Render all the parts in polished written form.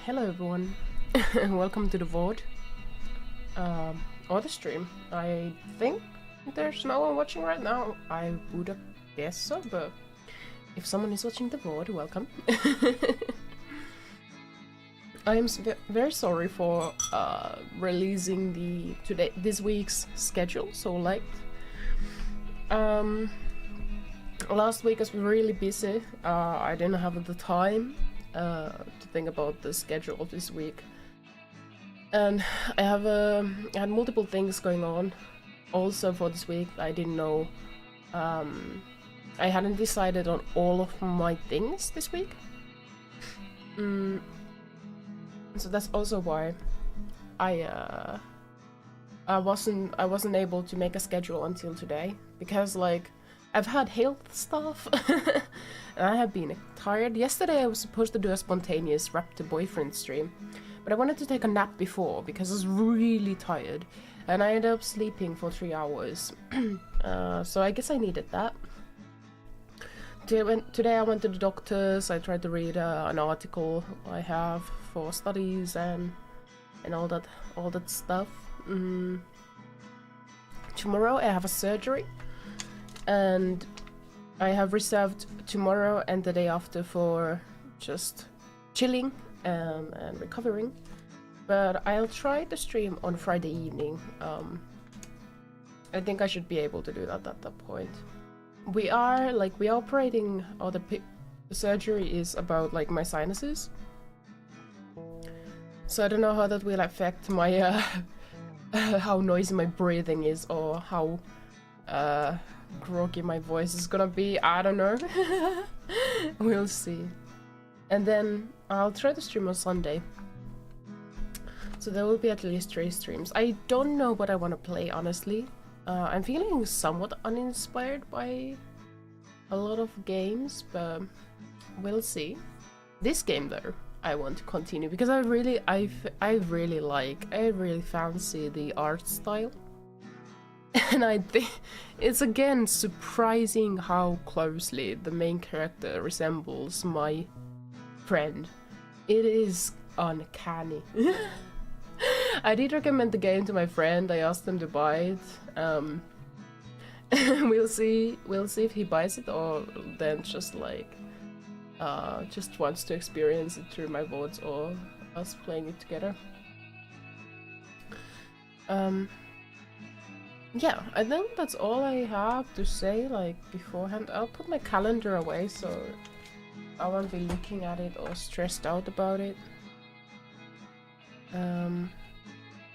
Hello everyone, and welcome to the VOD, or the stream. I think there's no one watching right now. I would guess so, but if someone is watching the VOD, welcome. I am very sorry for releasing this week's schedule so late. Last week I was really busy. I didn't have the time to think about the schedule of this week, and I had multiple things going on also for this week. I didn't know, I hadn't decided on all of my things this week, so that's also why I wasn't able to make a schedule until today, because like I've had health stuff and I have been tired. Yesterday I was supposed to do a spontaneous Raptor boyfriend stream, but I wanted to take a nap before because I was really tired, and I ended up sleeping for 3 hours. So I guess I needed that. Today I went to the doctor's. I tried to read an article I have for studies and all that stuff. Tomorrow I have a surgery, and I have reserved tomorrow and the day after for just chilling and recovering. But I'll try to stream on Friday evening. I think I should be able to do that at that point. We are operating, or the surgery is about like my sinuses. So I don't know how that will affect my how noisy my breathing is, or how groggy my voice is gonna be. I don't know. We'll see. And then I'll try to stream on Sunday, so there will be at least 3 streams. I don't know what I want to play, honestly. I'm feeling somewhat uninspired by a lot of games, but we'll see. This game though, I want to continue because I really fancy the art style. And I think it's again surprising how closely the main character resembles my friend. It is uncanny. I did recommend the game to my friend. I asked him to buy it. We'll see if he buys it, or then just like just wants to experience it through my VODs or us playing it together. Yeah, I think that's all I have to say like beforehand. I'll put my calendar away so I won't be looking at it or stressed out about it.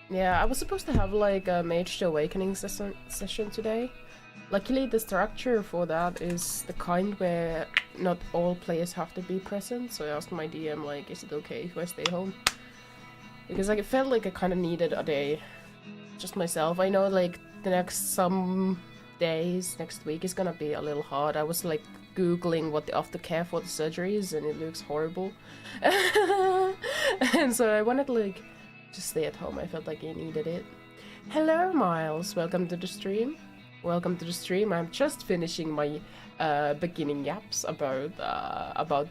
Yeah, I was supposed to have like a Mage the Awakening session today. Luckily the structure for that is the kind where not all players have to be present, so I asked my DM like, is it okay if I stay home? Because like it felt like I kind of needed a day just myself. I know like the some days next week is gonna be a little hard. I was like googling what the aftercare for the surgery is, and it looks horrible. And so I wanted to like just stay at home. I felt like I needed it. Hello Miles, welcome to the stream. Welcome to the stream. I'm just finishing my beginning yaps about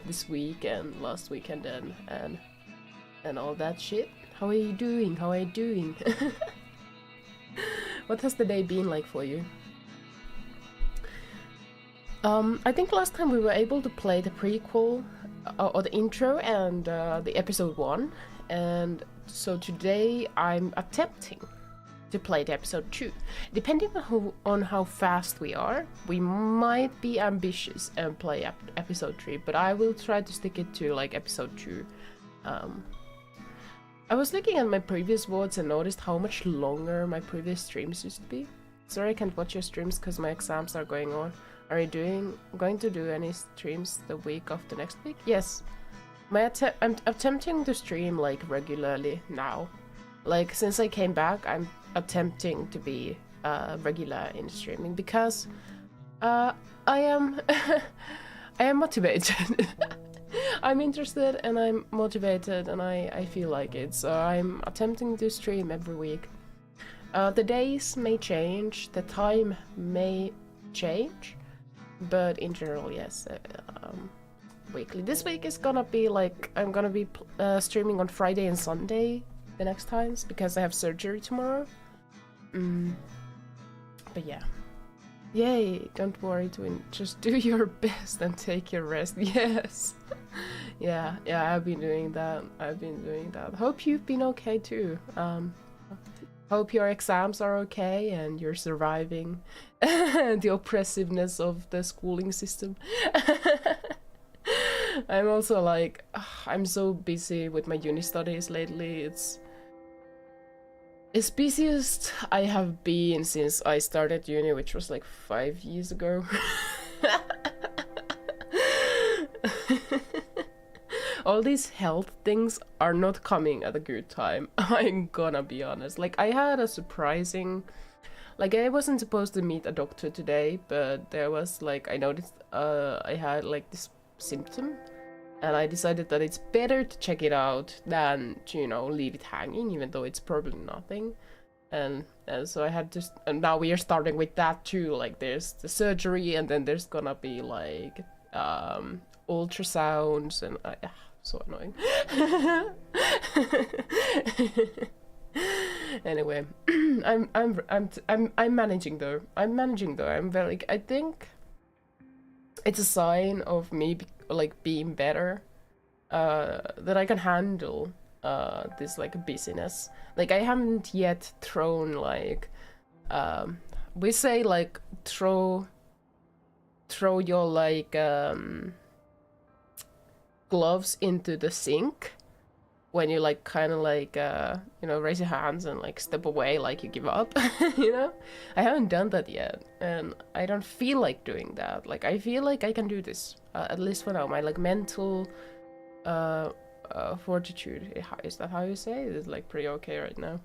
this week and last weekend and all that shit. How are you doing? How are you doing? What has the day been like for you? I think last time we were able to play the prequel or the intro and the episode 1, and so today I'm attempting to play the episode 2. Depending on how fast we are, we might be ambitious and play episode 3, but I will try to stick it to like episode 2. I was looking at my previous VODs and noticed how much longer my previous streams used to be. Sorry I can't watch your streams because my exams are going on. Are you going to do any streams the week of the next week? Yes. I'm attempting to stream like regularly now. Like since I came back, I'm attempting to be regular in streaming because I am I am motivated. I'm interested and I'm motivated and I feel like it, so I'm attempting to stream every week. The days may change, the time may change, but in general, yes, weekly. This week is gonna be like, I'm gonna be streaming on Friday and Sunday the next times because I have surgery tomorrow. But yeah. Yay, don't worry, twin. Just do your best and take your rest. Yes. yeah, I've been doing that. Hope you've been okay too. Hope your exams are okay and you're surviving the oppressiveness of the schooling system. I'm also like, I'm so busy with my uni studies lately. It's busiest I have been since I started uni, which was like 5 years ago. All these health things are not coming at a good time. I'm gonna be honest. Like, I had a surprising... Like, I wasn't supposed to meet a doctor today, but there was like, I noticed I had like this symptom, and I decided that it's better to check it out than to, you know, leave it hanging, even though it's probably nothing. And so I had to, and now we are starting with that too. Like, there's the surgery, and then there's gonna be like ultrasounds, and so annoying. Anyway, I'm managing though. I'm very, I think it's a sign of me like being better, that I can handle this like busyness. Like, I haven't yet thrown like we say like throw your like gloves into the sink when you like kind of like you know, raise your hands and like step away like you give up. You know, I haven't done that yet, and I don't feel like doing that. Like, I feel like I can do this, at least for now. My like mental fortitude, is that how you say it? It's like pretty okay right now.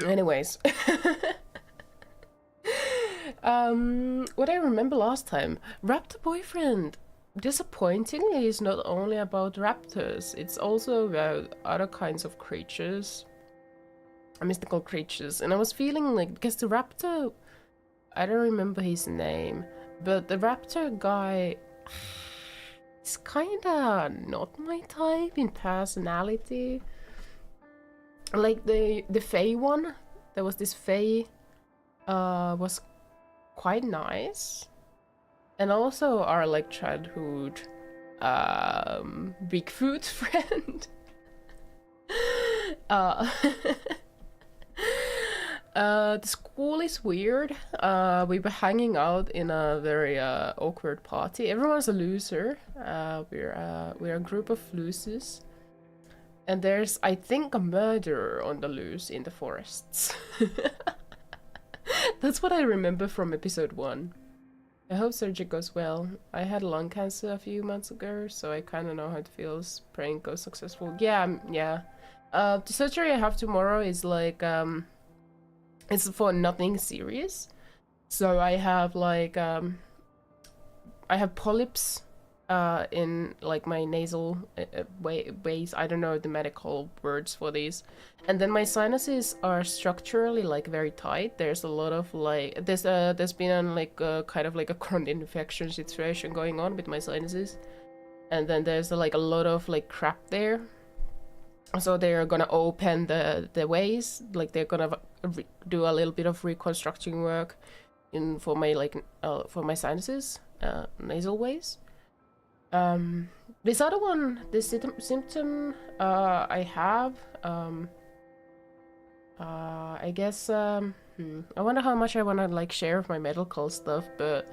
Anyways. What I remember last time, Raptor boyfriend. Disappointingly, it's not only about raptors, it's also about other kinds of creatures, mystical creatures. And I was feeling like, because the raptor, I don't remember his name, but the raptor guy is kinda not my type in personality. Like the Fae one, there was this Fae, was quite nice. And also our like childhood Bigfoot friend. The school is weird. We were hanging out in a very awkward party. Everyone's a loser. We're a group of losers. And there's, I think, a murderer on the loose in the forests. That's what I remember from episode 1. I hope surgery goes well. I had lung cancer a few months ago, so I kind of know how it feels. Praying it goes successful. Yeah. The surgery I have tomorrow is like, it's for nothing serious. So I have like, I have polyps in like my nasal ways. I don't know the medical words for these. And then my sinuses are structurally like very tight. There's a lot of like, there's been like kind of like a chronic infection situation going on with my sinuses. And then there's like a lot of like crap there. So they're gonna open the ways, like they're gonna do a little bit of reconstructing work for my like for my sinuses, nasal ways. This other one, this symptom I have, I guess, I wonder how much I wanna like share of my medical stuff, but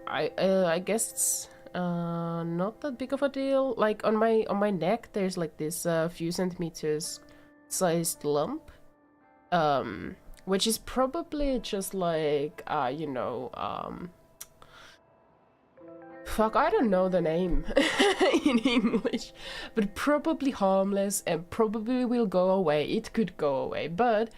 I guess it's not that big of a deal. Like on my neck, there's like this few centimeters sized lump, which is probably just like you know, fuck, I don't know the name in English, but probably harmless and probably will go away. It could go away, but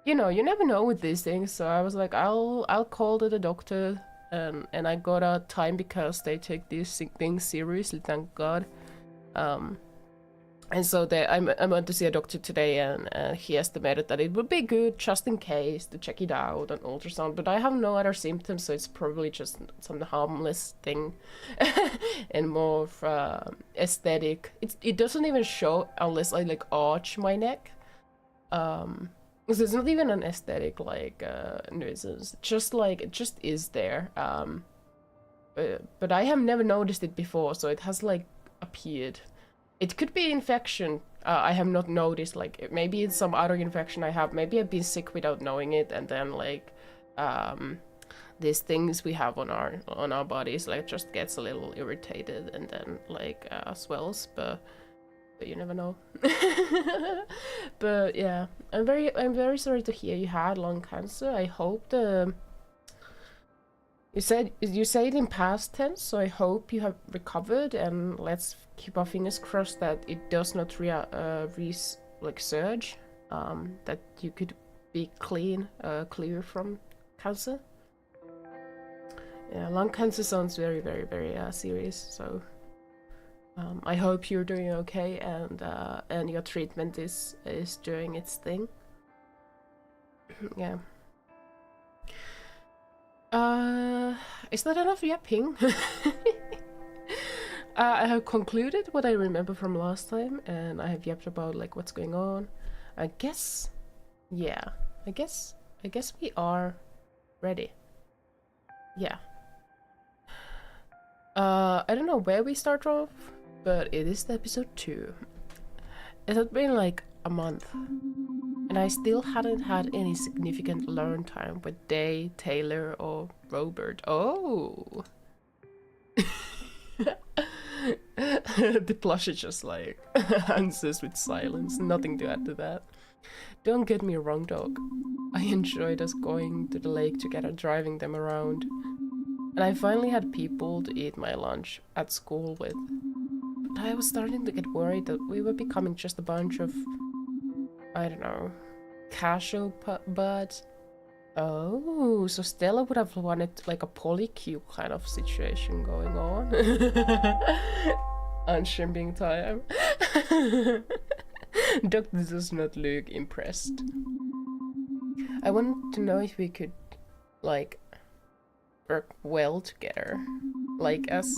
you know, you never know with these things. So I was like, I'll call the doctor, and I got a time because they take these things seriously, thank God. And so I went to see a doctor today, and he estimated that it would be good just in case to check it out on ultrasound. But I have no other symptoms, so it's probably just some harmless thing, and more of aesthetic. It doesn't even show unless I like arch my neck. So it's not even an aesthetic like nuisance. Just like it just is there. But I have never noticed it before, so it has like appeared. It could be infection. I have not noticed. Like maybe it's some other infection I have. Maybe I've been sick without knowing it, and then like these things we have on our bodies like just gets a little irritated and then like swells. But you never know. But yeah, I'm very sorry to hear you had lung cancer. I hope the you said it in past tense, so I hope you have recovered, and let's keep our fingers crossed that it does not surge. That you could be clear from cancer. Yeah, lung cancer sounds very, very, very serious. So I hope you're doing okay, and your treatment is doing its thing. Yeah. Is that enough yapping? I have concluded what I remember from last time, and I have yapped about like what's going on. I guess, yeah. I guess we are ready. Yeah. I don't know where we start off, but it is the episode 2. It had been like a month, and I still hadn't had any significant learn time with Day, Taylor, or Robert. Oh! The plush is just like answers with silence. Nothing to add to that. Don't get me wrong, dog. I enjoyed us going to the lake together, driving them around. And I finally had people to eat my lunch at school with. But I was starting to get worried that we were becoming just a bunch of, I don't know, casual buds. Oh, so Stella would have wanted like a polycule kind of situation going on. Unshimping time. Doctor does not look impressed. I wanted to know if we could, like, work well together. Like as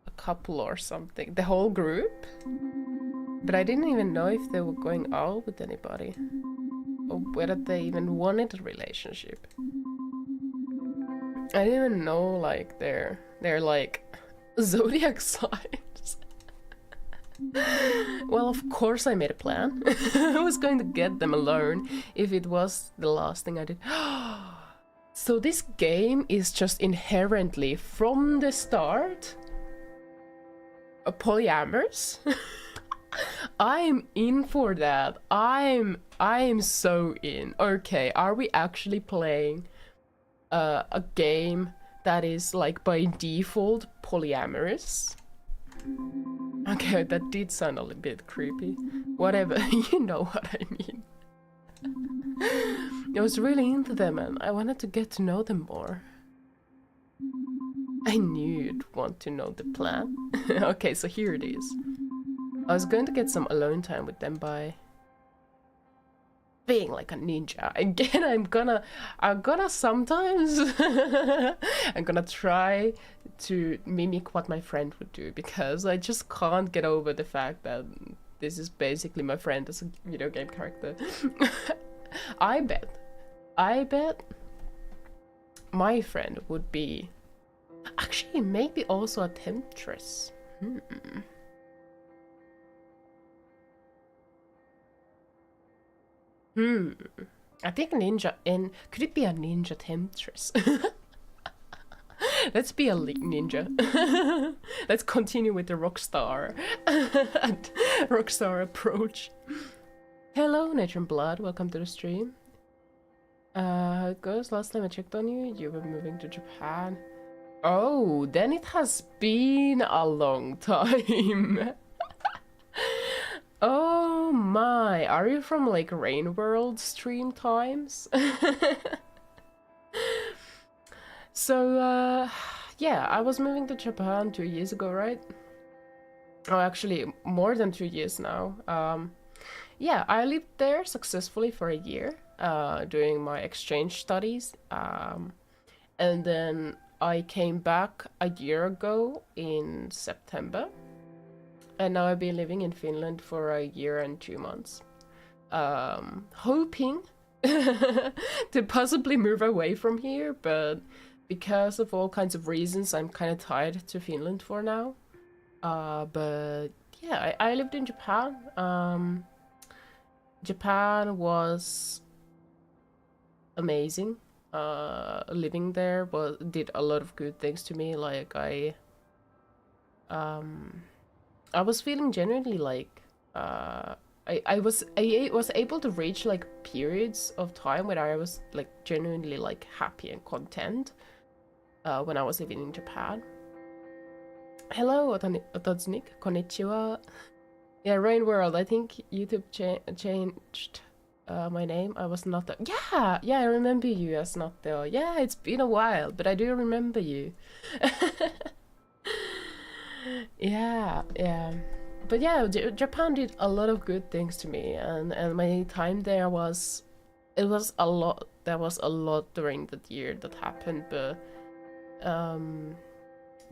a couple or something. The whole group? But I didn't even know if they were going out with anybody. Or whether they even wanted a relationship. I didn't even know like their like zodiac signs. Well, of course I made a plan. I was going to get them alone if it was the last thing I did. So this game is just inherently from the start a polyamorous. I'm in for that. I'm so in. Okay, are we actually playing a game that is like by default polyamorous? Okay, that did sound a little bit creepy. Whatever, you know what I mean. I was really into them and I wanted to get to know them more. I knew you'd want to know the plan. Okay, so here it is. I was going to get some alone time with them by being like a ninja. Again, I'm gonna sometimes I'm gonna try to mimic what my friend would do, because I just can't get over the fact that this is basically my friend as a video game character. I bet my friend would be actually maybe also a temptress. I think ninja, and could it be a ninja temptress? Let's be a ninja. Let's continue with the rockstar approach. Hello, Nature and Blood. Welcome to the stream. How it goes? Last time I checked on you, you were moving to Japan. Oh, then it has been a long time. Oh my, are you from like Rain World stream times? So, yeah, I was moving to Japan 2 years ago, right? Oh, actually, more than 2 years now. Yeah, I lived there successfully for a year, doing my exchange studies. And then I came back a year ago in September. And now I've been living in Finland for a year and 2 months. Hoping to possibly move away from here, but because of all kinds of reasons, I'm kind of tied to Finland for now. But yeah, I lived in Japan. Japan was amazing. Living there did a lot of good things to me. Like I was feeling genuinely like I was able to reach like periods of time when I was like genuinely like happy and content when I was living in Japan. Hello, Otazunik, konnichiwa. Yeah, Rain World. I think YouTube changed my name. I was not there. Yeah, I remember you as not there. Yeah, it's been a while, but I do remember you. Yeah. But yeah, Japan did a lot of good things to me, and my time there was a lot. There was a lot during that year that happened, but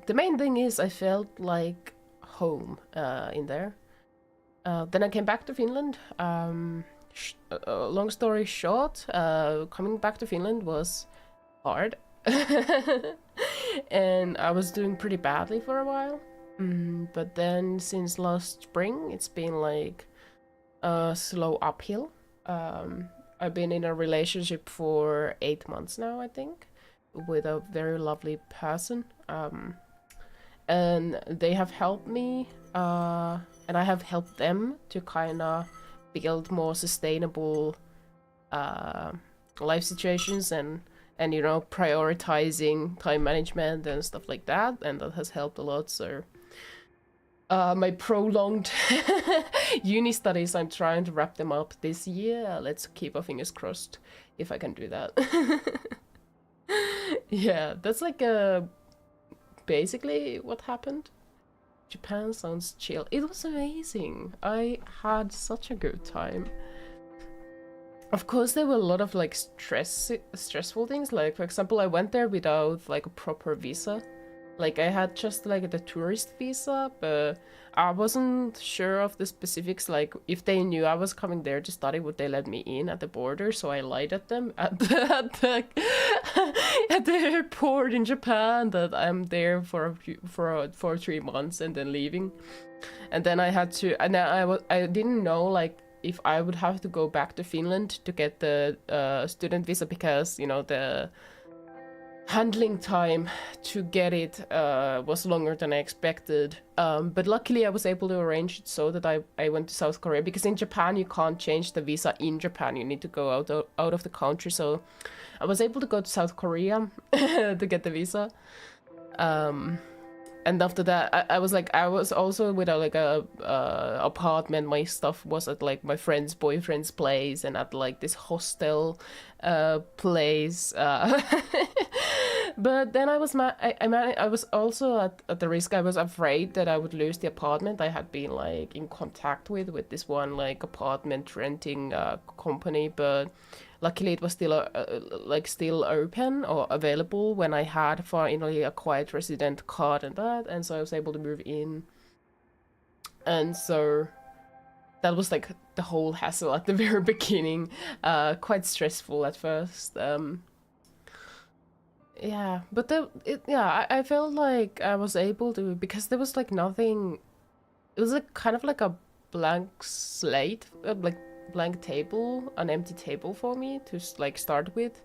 the main thing is I felt like home in there. Then I came back to Finland. Long story short, coming back to Finland was hard. And I was doing pretty badly for a while. But then since last spring, it's been like a slow uphill. I've been in a relationship for 8 months now, I think, with a very lovely person. And they have helped me, and I have helped them to kind of build more sustainable life situations and you know, prioritizing time management and stuff like that, and that has helped a lot. So my prolonged uni studies, I'm trying to wrap them up this year. Let's keep our fingers crossed if I can do that. Yeah, that's like basically what happened. Japan sounds chill. It was amazing. I had such a good time. Of course, there were a lot of like stressful things. Like, for example, I went there without like a proper visa. Like, I had just like the tourist visa, but I wasn't sure of the specifics. Like, if they knew I was coming there to study, would they let me in at the border? So I lied at them at the airport in Japan that I'm there for 3 months and then leaving. And then I had to, and I didn't know like if I would have to go back to Finland to get the student visa, because you know the handling time to get it was longer than I expected. But luckily I was able to arrange it so that I went to South Korea, because in Japan you can't change the visa in Japan, you need to go out of the country. So I was able to go to South Korea to get the visa. And after that, I was also with a apartment. My stuff was at like my friend's boyfriend's place and at like this hostel place. But then I was also at the risk. I was afraid that I would lose the apartment. I had been like in contact with this one like apartment renting company, but luckily it was still open or available when I had finally a quiet resident card and that, and so I was able to move in. And so that was like the whole hassle at the very beginning, quite stressful at first. Yeah, but I felt like I was able to, because there was like nothing. It was like kind of like a blank slate, like blank table, an empty table for me to like start with,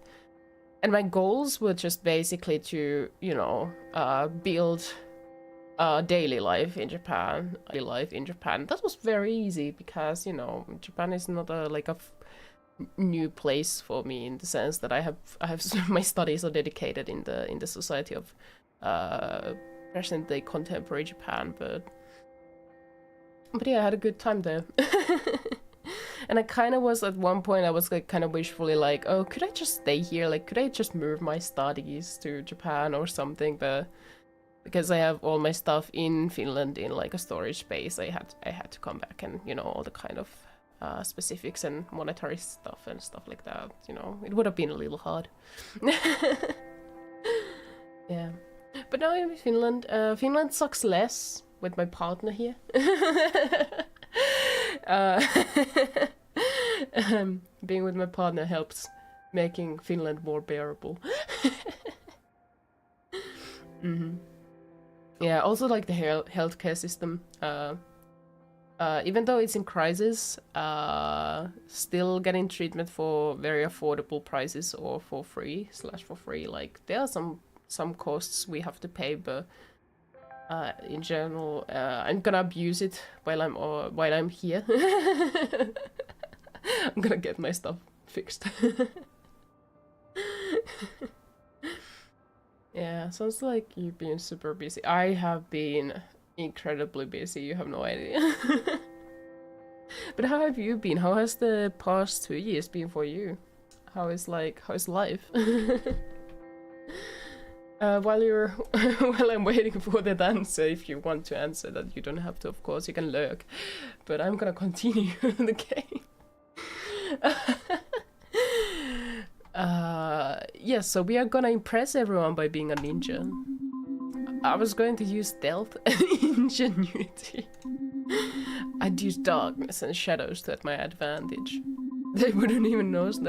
and my goals were just basically to, you know, build daily life in Japan. That was very easy because, you know, Japan is not a new place for me in the sense that I have my studies are dedicated in the society of present day contemporary Japan, but yeah, I had a good time there. And I kind of was, at one point I was like kind of wishfully like, oh, could I just stay here? Like, could I just move my studies to Japan or something? But because I have all my stuff in Finland in like a storage space. I had to come back and, you know, all the kind of specifics and monetary stuff and stuff like that. You know, it would have been a little hard. Yeah, but now I'm in Finland. Finland sucks less with my partner here. Being with my partner helps making Finland more bearable. Yeah, also like the healthcare system. Even though it's in crisis, still getting treatment for very affordable prices or for free / for free. Like there are some costs we have to pay, but in general, I'm gonna abuse it while I'm here. I'm gonna get my stuff fixed. Yeah, sounds like you've been super busy. I have been incredibly busy, you have no idea. But how have you been? How has the past 2 years been for you? How's life? While I'm waiting for the answer, if you want to answer that, you don't have to, of course, you can lurk. But I'm gonna continue the game. Yes, so we are gonna impress everyone by being a ninja. I was going to use stealth and ingenuity. I'd use darkness and shadows to my advantage. They wouldn't even notice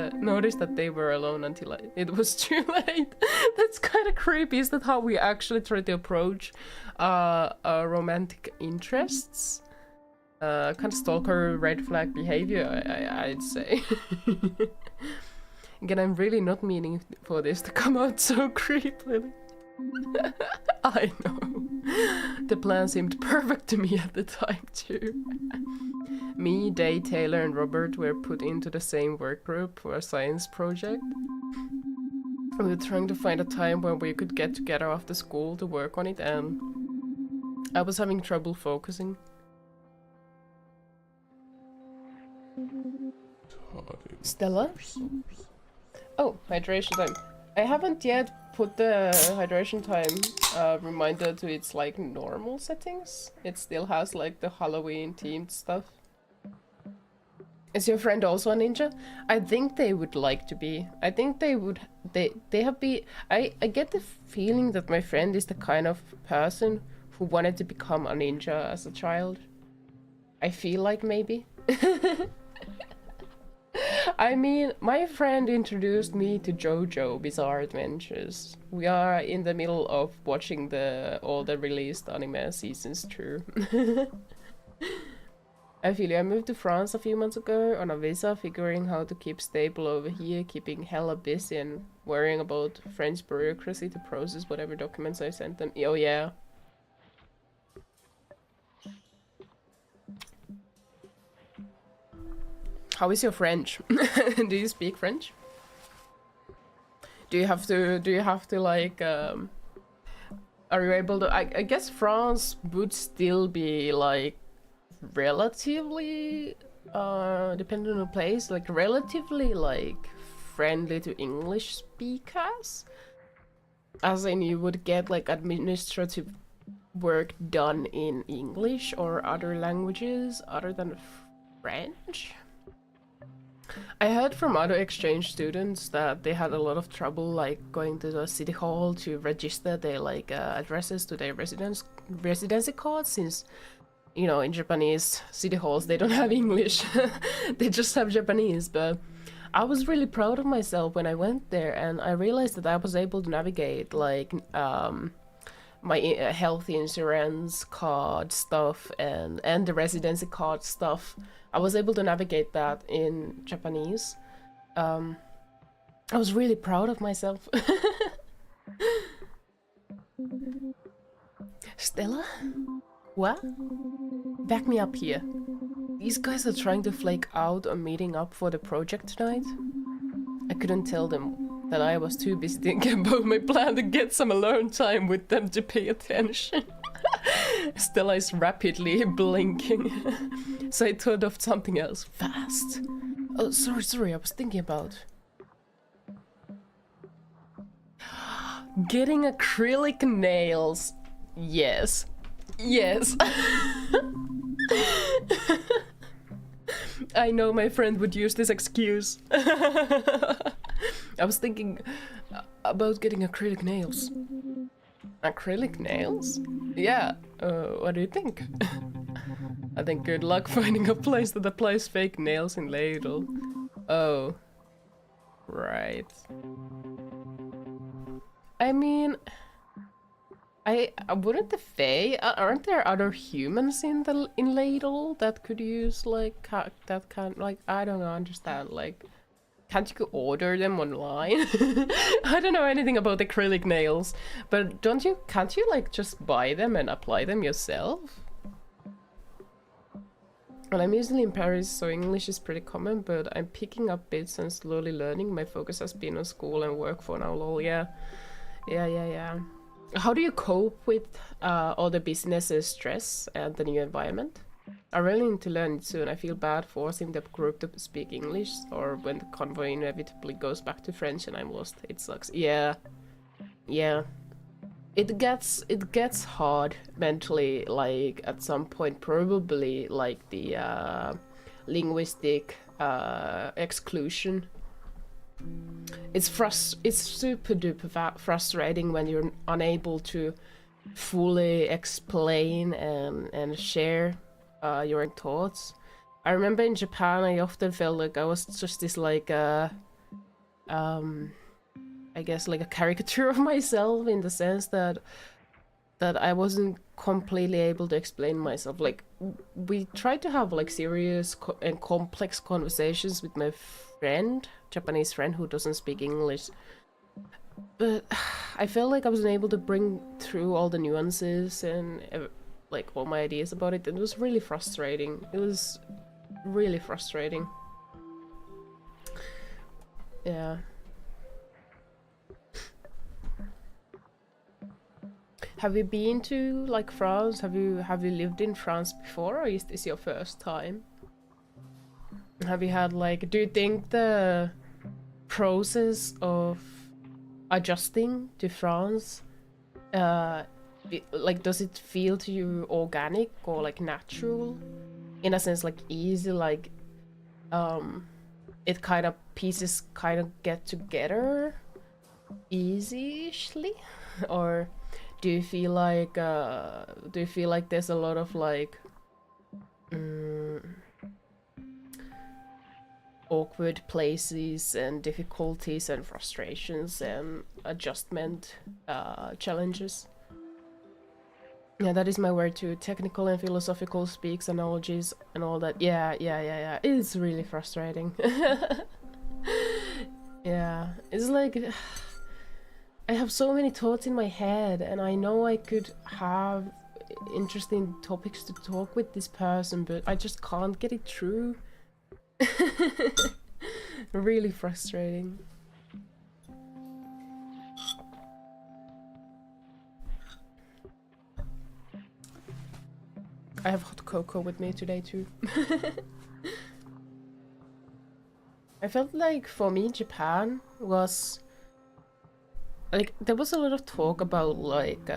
that they were alone until it was too late. That's kind of creepy. Is that how we actually try to approach romantic interests? Kind of stalker red flag behavior, I'd say. Again, I'm really not meaning for this to come out so creepily. I know. The plan seemed perfect to me at the time too. Me, Day, Taylor and Robert were put into the same work group for a science project. We were trying to find a time when we could get together after school to work on it, and I was having trouble focusing. Stella? Oh, hydration time. I haven't yet put the hydration time reminder to its like normal settings. It still has like the Halloween themed stuff. Is your friend also a ninja? I think they would like to be. I think they would. They have been. I get the feeling that my friend is the kind of person who wanted to become a ninja as a child. I feel like maybe. I mean, my friend introduced me to JoJo Bizarre Adventures. We are in the middle of watching all the released anime seasons through. I feel you. I moved to France a few months ago on a visa, figuring how to keep stable over here, keeping hella busy and worrying about French bureaucracy to process whatever documents I sent them. Oh yeah. How is your French? Do you speak French? Do you have to like are you able to I guess France would still be like relatively depending on the place, like relatively like friendly to English speakers, as in you would get like administrative work done in English or other languages other than French. I heard from other exchange students that they had a lot of trouble like going to the city hall to register their like addresses to their residency cards, since you know in Japanese city halls they don't have English. They just have Japanese. But I was really proud of myself when I went there, and I realized that I was able to navigate like my health insurance card stuff and the residency card stuff. I was able to navigate that in Japanese. I was really proud of myself. Stella? What? Back me up here. These guys are trying to flake out on meeting up for the project tonight. I couldn't tell them that I was too busy thinking about my plan to get some alone time with them to pay attention. Stella is rapidly blinking. So I thought of something else fast. Oh, sorry, I was thinking about getting acrylic nails. Yes. Yes. I know my friend would use this excuse. I was thinking about getting acrylic nails. Acrylic nails? Yeah, what do you think? I think good luck finding a place that applies fake nails in ladle. Oh. Right. I mean... I wouldn't the Fae, aren't there other humans in ladle that could use like that kind, like, I don't understand, like, can't you order them online? I don't know anything about acrylic nails, but can't you like just buy them and apply them yourself? Well, I'm usually in Paris, so English is pretty common, but I'm picking up bits and slowly learning. My focus has been on school and work for now, lol, yeah. Yeah. How do you cope with all the business's stress and the new environment? I really need to learn it soon. I feel bad forcing the group to speak English, or when the convoy inevitably goes back to French and I'm lost. It sucks. Yeah. It gets hard mentally, like at some point, probably like the linguistic exclusion. It's super duper frustrating when you're unable to fully explain and share your thoughts. I remember in Japan I often felt like I was just this like I guess like a caricature of myself, in the sense that I wasn't completely able to explain myself. Like, we tried to have like serious and complex conversations with my Japanese friend who doesn't speak English, but I felt like I wasn't able to bring through all the nuances and like all my ideas about it. It was really frustrating. It was really frustrating. Yeah. Have you been to like France? Have you lived in France before, or is this your first time? Have you had like, do you think the process of adjusting to France, like, does it feel to you organic or like natural, in a sense, like easy, like it kind of pieces kind of get together easily, or do you feel like there's a lot of like awkward places and difficulties and frustrations and adjustment challenges? Yeah, that is my word too. Technical and philosophical speaks, analogies and all that. Yeah. It's really frustrating. Yeah, it's like I have so many thoughts in my head, and I know I could have interesting topics to talk with this person, but I just can't get it through. Really frustrating. I have hot cocoa with me today too. I felt like for me Japan was like, there was a lot of talk about like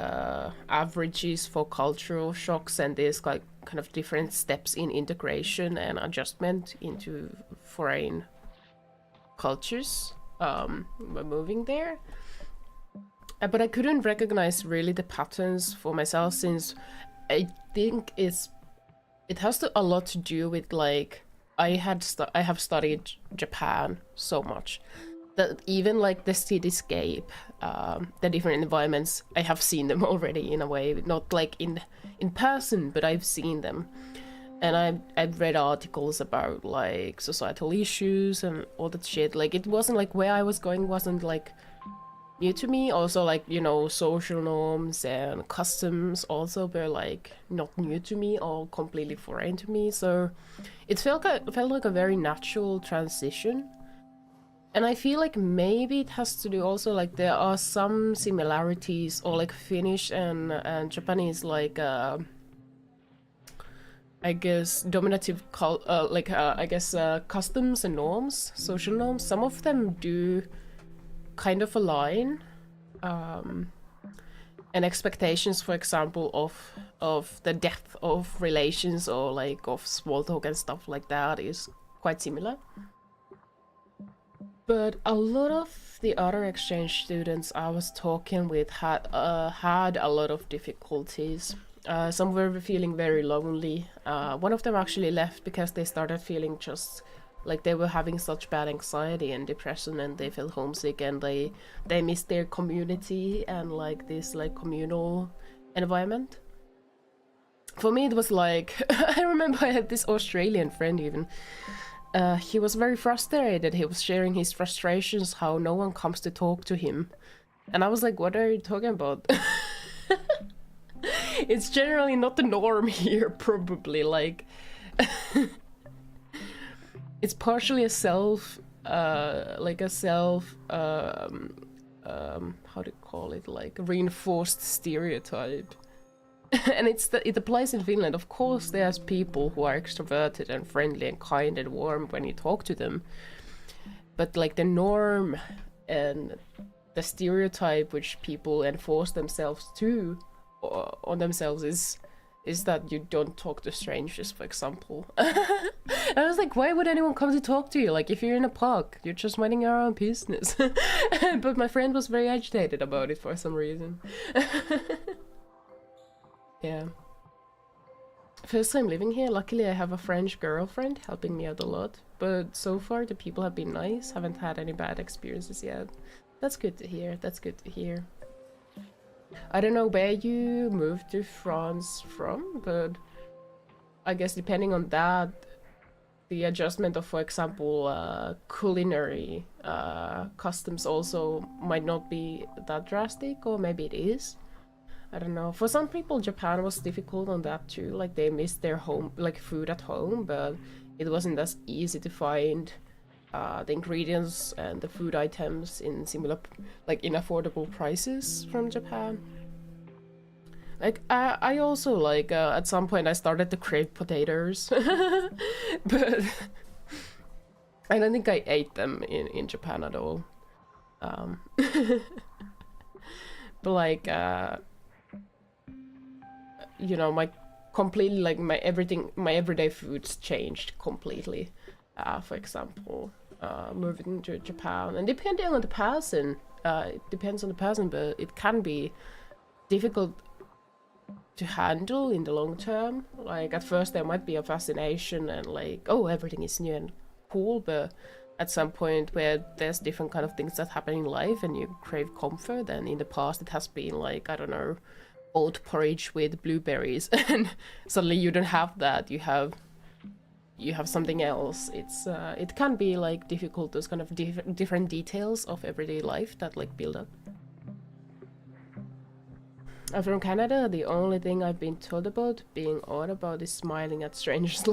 averages for cultural shocks and this like kind of different steps in integration and adjustment into foreign cultures when moving there. But I couldn't recognize really the patterns for myself, since I think it has a lot to do with like I have studied Japan so much that even like the cityscape, the different environments, I have seen them already in a way, not like in person, but I've seen them, and I've read articles about like societal issues and all that shit. Like, it wasn't like where I was going wasn't like new to me. Also, like, you know, social norms and customs also were like not new to me or completely foreign to me. So it felt like a very natural transition. And I feel like maybe it has to do also like there are some similarities, or like Finnish and Japanese, like I guess dominative customs and norms, social norms. Some of them do kind of align, and expectations, for example, of the depth of relations or like of small talk and stuff like that is quite similar. But a lot of the other exchange students I was talking with had a lot of difficulties. Some were feeling very lonely. One of them actually left because they started feeling just like they were having such bad anxiety and depression, and they felt homesick, and they missed their community and like this like communal environment. For me it was like I remember I had this Australian friend even. He was very frustrated. He was sharing his frustrations, how no one comes to talk to him. And I was like, what are you talking about? It's generally not the norm here, probably. Like, it's partially a self, how do you call it? Like, reinforced stereotype. And it applies in Finland. Of course, there's people who are extroverted and friendly and kind and warm when you talk to them. But like the norm and the stereotype which people enforce themselves to on themselves is that you don't talk to strangers, for example. And I was like, why would anyone come to talk to you? Like, if you're in a park, you're just minding your own business. But my friend was very agitated about it for some reason. Yeah. First time living here, luckily I have a French girlfriend helping me out a lot, but so far the people have been nice, haven't had any bad experiences yet. That's good to hear, that's good to hear. I don't know where you moved to France from, but I guess depending on that, the adjustment of, for example, culinary customs also might not be that drastic, or maybe it is. I don't know. For some people, Japan was difficult on that too. Like, they missed their home, like food at home, but it wasn't as easy to find the ingredients and the food items in similar, like in affordable prices from Japan. Like, I also like at some point I started to crave potatoes, but I don't think I ate them in Japan at all. But like. You know, my everyday foods changed completely. For example, moving to Japan, and depending on the person, it depends on the person, but it can be difficult to handle in the long term. Like, at first there might be a fascination and like, oh, everything is new and cool, but at some point where there's different kind of things that happen in life and you crave comfort, and in the past it has been like, I don't know, oat porridge with blueberries, and suddenly you don't have that, you have something else. It can be like difficult, those kind of different details of everyday life that like build up. I'm from Canada. The only thing I've been told about being odd about is smiling at strangers.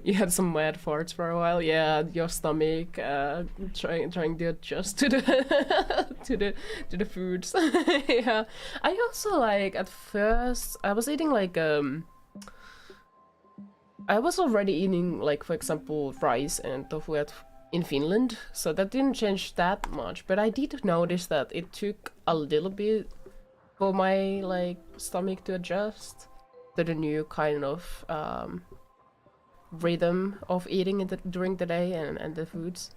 You had some mad farts for a while, yeah. Your stomach trying to adjust to the to the foods. Yeah, I also like at first I was eating like I was already eating like, for example, rice and tofu in Finland, so that didn't change that much. But I did notice that it took a little bit for my like stomach to adjust to the new kind of rhythm of eating during the day and the foods.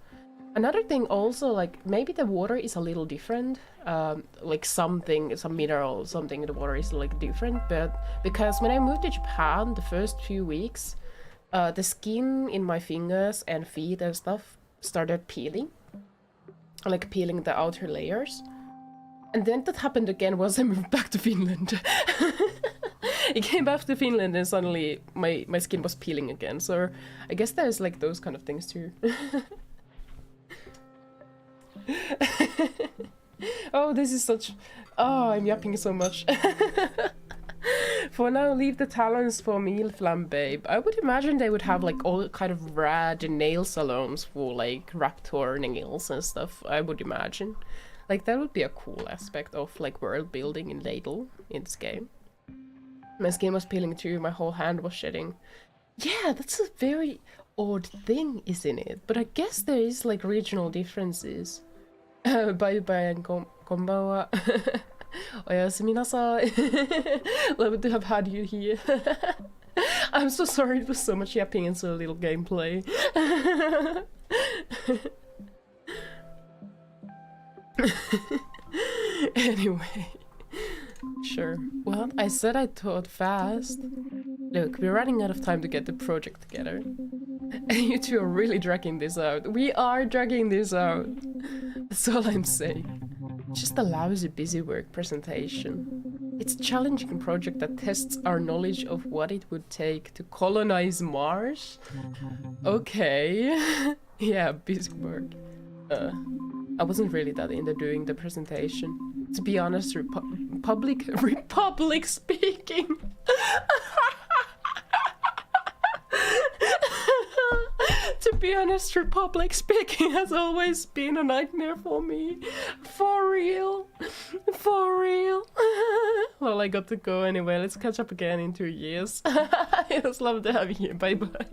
Another thing also, like, maybe the water is a little different, like some mineral, something in the water is like different, but because when I moved to Japan the first few weeks, the skin in my fingers and feet and stuff started peeling, like peeling the outer layers. And then that happened again once I moved back to Finland. It came back to Finland and suddenly my skin was peeling again. So I guess there's like those kind of things too. Oh, this is such... Oh, I'm yapping so much. For now, leave the talents for meal flambe. I would imagine they would have like all kind of rad nail salons for like Raptor nails and stuff, I would imagine. Like, that would be a cool aspect of like world building in Ladle in this game. My skin was peeling too, my whole hand was shedding. Yeah, that's a very odd thing, isn't it? But I guess there is like regional differences. Bye bye and konbanwa. Oyasuminasai. Lovely to have had you here. I'm so sorry it was so much yapping and so little gameplay. Anyway. Sure. Well, I said I taught fast. Look, we're running out of time to get the project together. And you two are really dragging this out. We are dragging this out. That's all I'm saying. Just a lousy busy work presentation. It's a challenging project that tests our knowledge of what it would take to colonize Mars. Okay. Yeah, busy work. I wasn't really that into doing the presentation. To be honest, Republic speaking. To be honest, Republic speaking has always been a nightmare for me. For real. For real. Well, I got to go anyway. Let's catch up again in 2 years. It was lovely to have you here. Bye bye.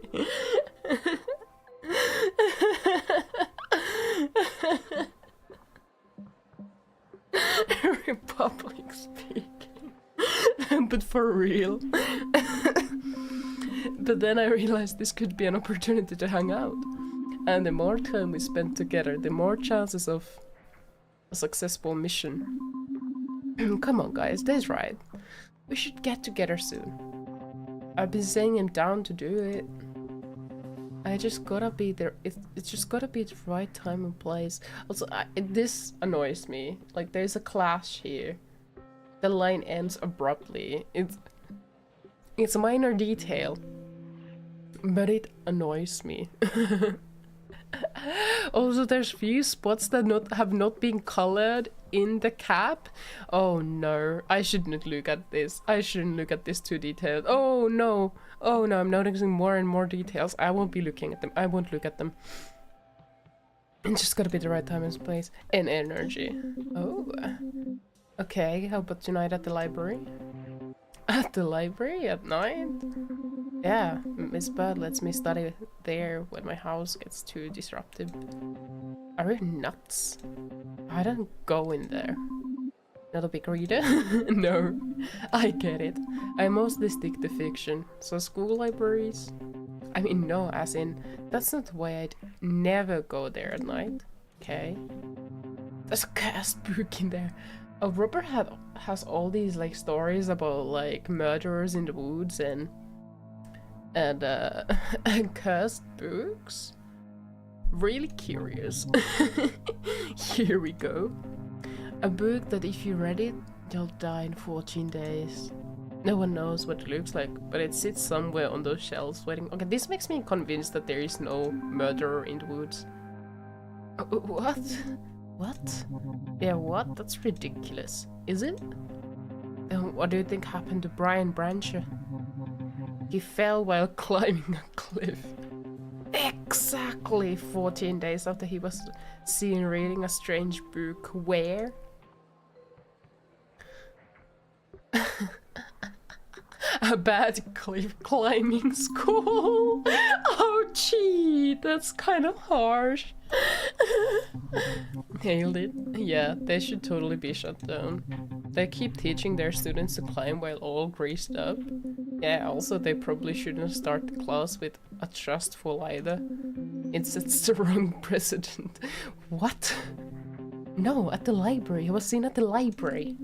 Republic speaking. But for real. But then I realized this could be an opportunity to hang out. And the more time we spend together, the more chances of a successful mission. Come on guys, that's right. We should get together soon. I've been saying I'm down to do it. I just gotta be there. It's just gotta be the right time and place. Also, this annoys me. Like, there's a clash here. The line ends abruptly. It's a minor detail, but it annoys me. Also, there's few spots that have not been colored in the cap. Oh no, I shouldn't look at this. I shouldn't look at this too detailed. Oh no. Oh no, I'm noticing more and more details. I won't be looking at them. I won't look at them. It's just gotta be the right time and place. And energy. Oh. Okay, how about tonight at the library? At the library at night? Yeah, Miss Bird lets me study there when my house gets too disruptive. Are you nuts? I don't go in there. Not a big reader? No, I get it. I mostly stick to fiction. So school libraries? I mean, no, as in, that's not why I'd never go there at night. Okay? There's a cursed book in there. Robert has all these like stories about like murderers in the woods and cursed books. Really curious. Here we go. A book that if you read it, you'll die in 14 days. No one knows what it looks like, but it sits somewhere on those shelves waiting. Okay, this makes me convinced that there is no murderer in the woods. What? What? Yeah, what? That's ridiculous. Is it? What do you think happened to Brian Brancher? He fell while climbing a cliff. Exactly 14 days after he was seen reading a strange book. Where? A bad cliff climbing school. Oh gee, that's kind of harsh. Nailed it. Yeah, they should totally be shut down. They keep teaching their students to climb while all greased up. Yeah, also they probably shouldn't start the class with a trustful either. It sets the wrong precedent. What? No, at the library. I was seen at the library.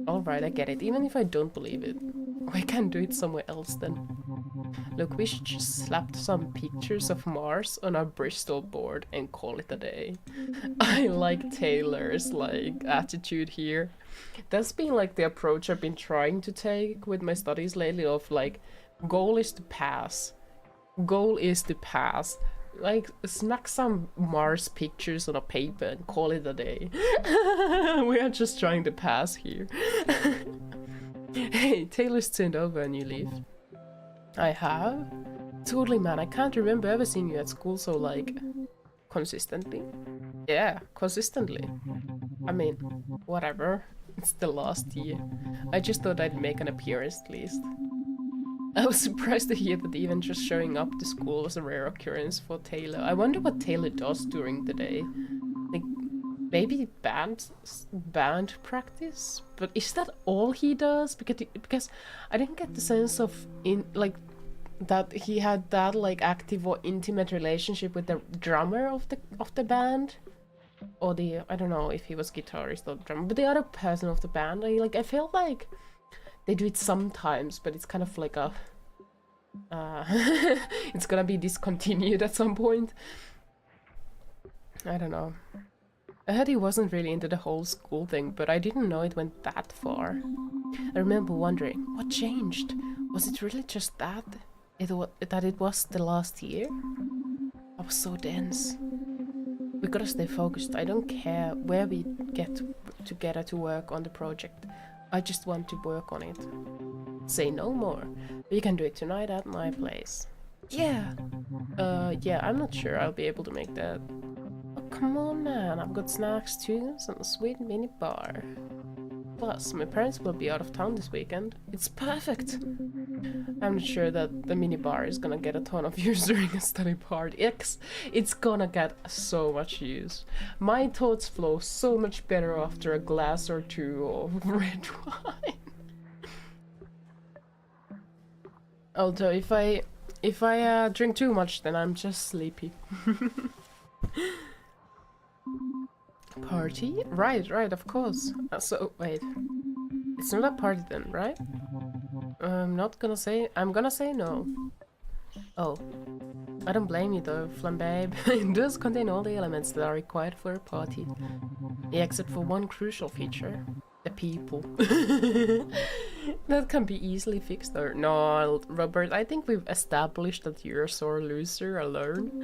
Alright, I get it, even if I don't believe it. We can do it somewhere else then. Look, we should just slap some pictures of Mars on our Bristol board and call it a day. I like Taylor's like attitude here. That's been like the approach I've been trying to take with my studies lately of like, goal is to pass. Goal is to pass. Like, snack some Mars pictures on a paper and call it a day. We are just trying to pass here. Hey, Taylor's turned over and you leave. I have? Totally, man. I can't remember ever seeing you at school so, like, consistently. Yeah, consistently. I mean, whatever. It's the last year. I just thought I'd make an appearance at least. I was surprised to hear that even just showing up to school was a rare occurrence for Taylor. I wonder what Taylor does during the day. Like, maybe band practice, but is that all he does? Because I didn't get the sense of that he had that like active or intimate relationship with the drummer of the band, or I don't know if he was guitarist or drummer, but the other person of the band. I feel like they do it sometimes, but it's kind of like a it's gonna be discontinued at some point. I don't know. I heard he wasn't really into the whole school thing, but I didn't know it went that far. I remember wondering, what changed? Was it really just that? It was the last year? I was so dense. We gotta stay focused. I don't care where we get together to work on the project. I just want to work on it. Say no more. We can do it tonight at my place. Yeah. Yeah, I'm not sure I'll be able to make that. Come on, man, I've got snacks, tunes, and a sweet mini bar. Plus, my parents will be out of town this weekend. It's perfect! I'm not sure that the mini bar is gonna get a ton of use during a study party. It's gonna get so much use. My thoughts flow so much better after a glass or two of red wine. Although, if I drink too much, then I'm just sleepy. Party? Right, of course. So, wait. It's not a party then, right? I'm gonna say no. Oh. I don't blame you though, Flambabe. It does contain all the elements that are required for a party. Yeah, except for one crucial feature. The people. That can be easily fixed though. No, Robert, I think we've established that you're a sore loser alone.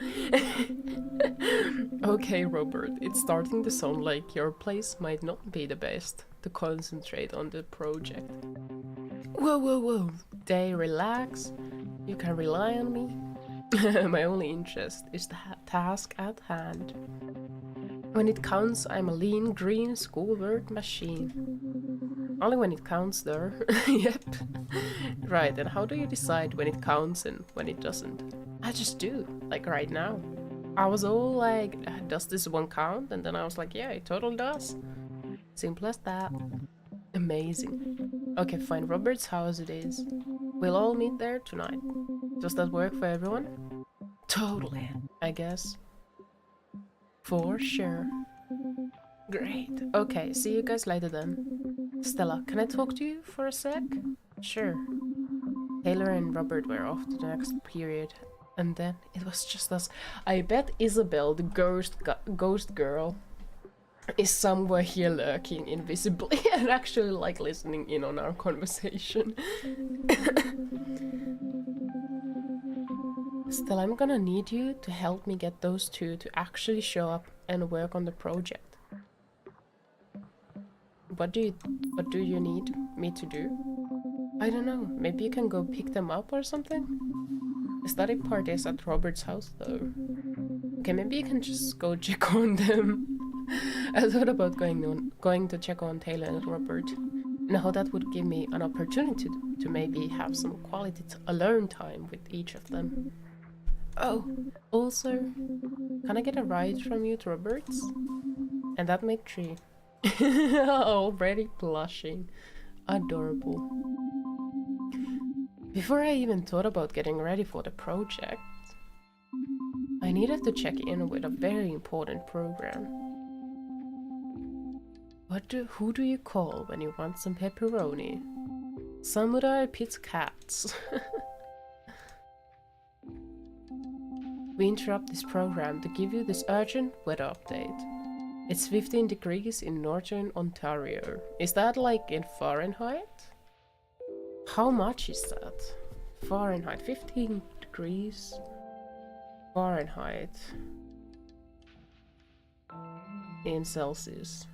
Okay, Robert, it's starting to sound like your place might not be the best to concentrate on the project. Whoa. Day, relax. You can rely on me. My only interest is the task at hand. When it counts, I'm a lean green schoolwork machine. Only when it counts though. Yep. Right, and how do you decide when it counts and when it doesn't? I just do, like right now. I was all like, does this one count? And then I was like, yeah, it totally does. Simple as that. Amazing. Okay, fine, Robert's house it is. We'll all meet there tonight. Does that work for everyone? Totally, I guess. For sure. Great. Okay, see you guys later then. Stella, can I talk to you for a sec? Sure. Taylor and Robert were off to the next period, and then it was just us. I bet Isabel, the ghost girl, is somewhere here lurking invisibly and actually like listening in on our conversation. Still, I'm gonna need you to help me get those two to actually show up and work on the project. What do you need me to do? I don't know, maybe you can go pick them up or something? The study party is at Robert's house though. Okay, maybe you can just go check on them. I thought about going to check on Taylor and Robert. Now that would give me an opportunity to maybe have some quality alone time with each of them. Oh, also, can I get a ride from you to Robert's? And that made 3. Already blushing. Adorable. Before I even thought about getting ready for the project, I needed to check in with a very important program. Who do you call when you want some pepperoni? Samurai Pits Cats. We interrupt this program to give you this urgent weather update. It's 15 degrees in northern Ontario. Is that like in Fahrenheit? How much is that? Fahrenheit, 15 degrees Fahrenheit in Celsius.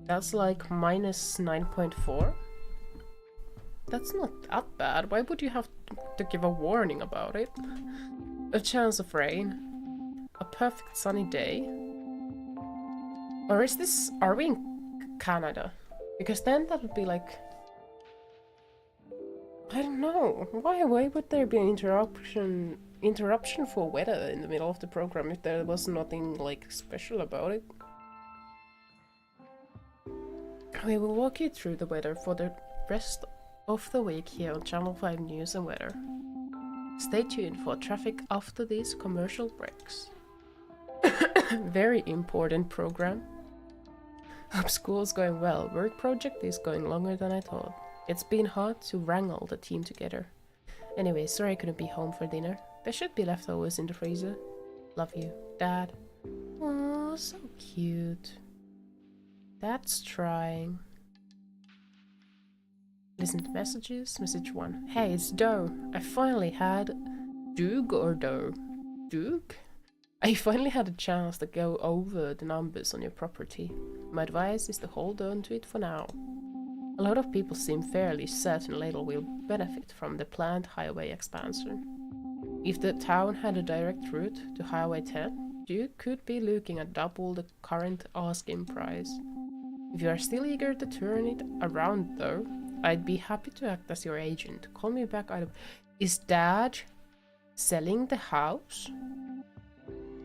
That's like minus 9.4. That's not that bad. Why would you have to give a warning about it? A chance of rain. A perfect sunny day. Or are we in Canada? Because then that would be like... I don't know. Why would there be an interruption interruption for weather in the middle of the program if there was nothing like special about it. We will walk you through the weather for the rest of the week here on Channel 5 News and Weather. Stay tuned for traffic after these commercial breaks. Very important program. Hope school's going well. Work project is going longer than I thought. It's been hard to wrangle the team together. Anyway, sorry I couldn't be home for dinner. There should be leftovers in the freezer. Love you, Dad. Oh, so cute. Dad's trying. Listen to messages. Message 1. Hey, it's Doe. I finally had... Duke or Doe? Duke? I finally had a chance to go over the numbers on your property. My advice is to hold on to it for now. A lot of people seem fairly certain Ladle will benefit from the planned highway expansion. If the town had a direct route to Highway 10, you could be looking at double the current asking price. If you are still eager to turn it around though, I'd be happy to act as your agent. Call me back either. Is Dad selling the house?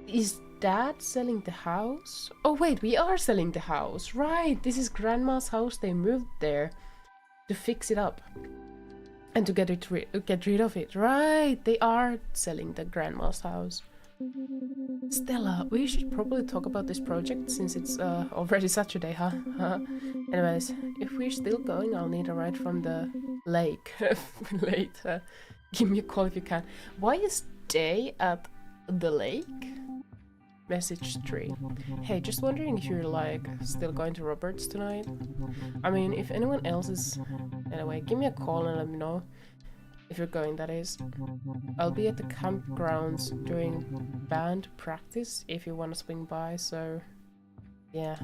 Is Dad selling the house? Oh wait, we are selling the house. Right, this is Grandma's house. They moved there to fix it up and to get rid of it. Right, they are selling the Grandma's house. Stella, we should probably talk about this project since it's already Saturday, huh? Anyways, if we're still going, I'll need a ride from the lake later. Give me a call if you can. Why is Day at the lake? Message 3. Hey, just wondering if you're like still going to Robert's tonight? I mean, if anyone else is... Anyway, give me a call and let me know. If you're going, that is. I'll be at the campgrounds during band practice if you want to swing by, so... Yeah.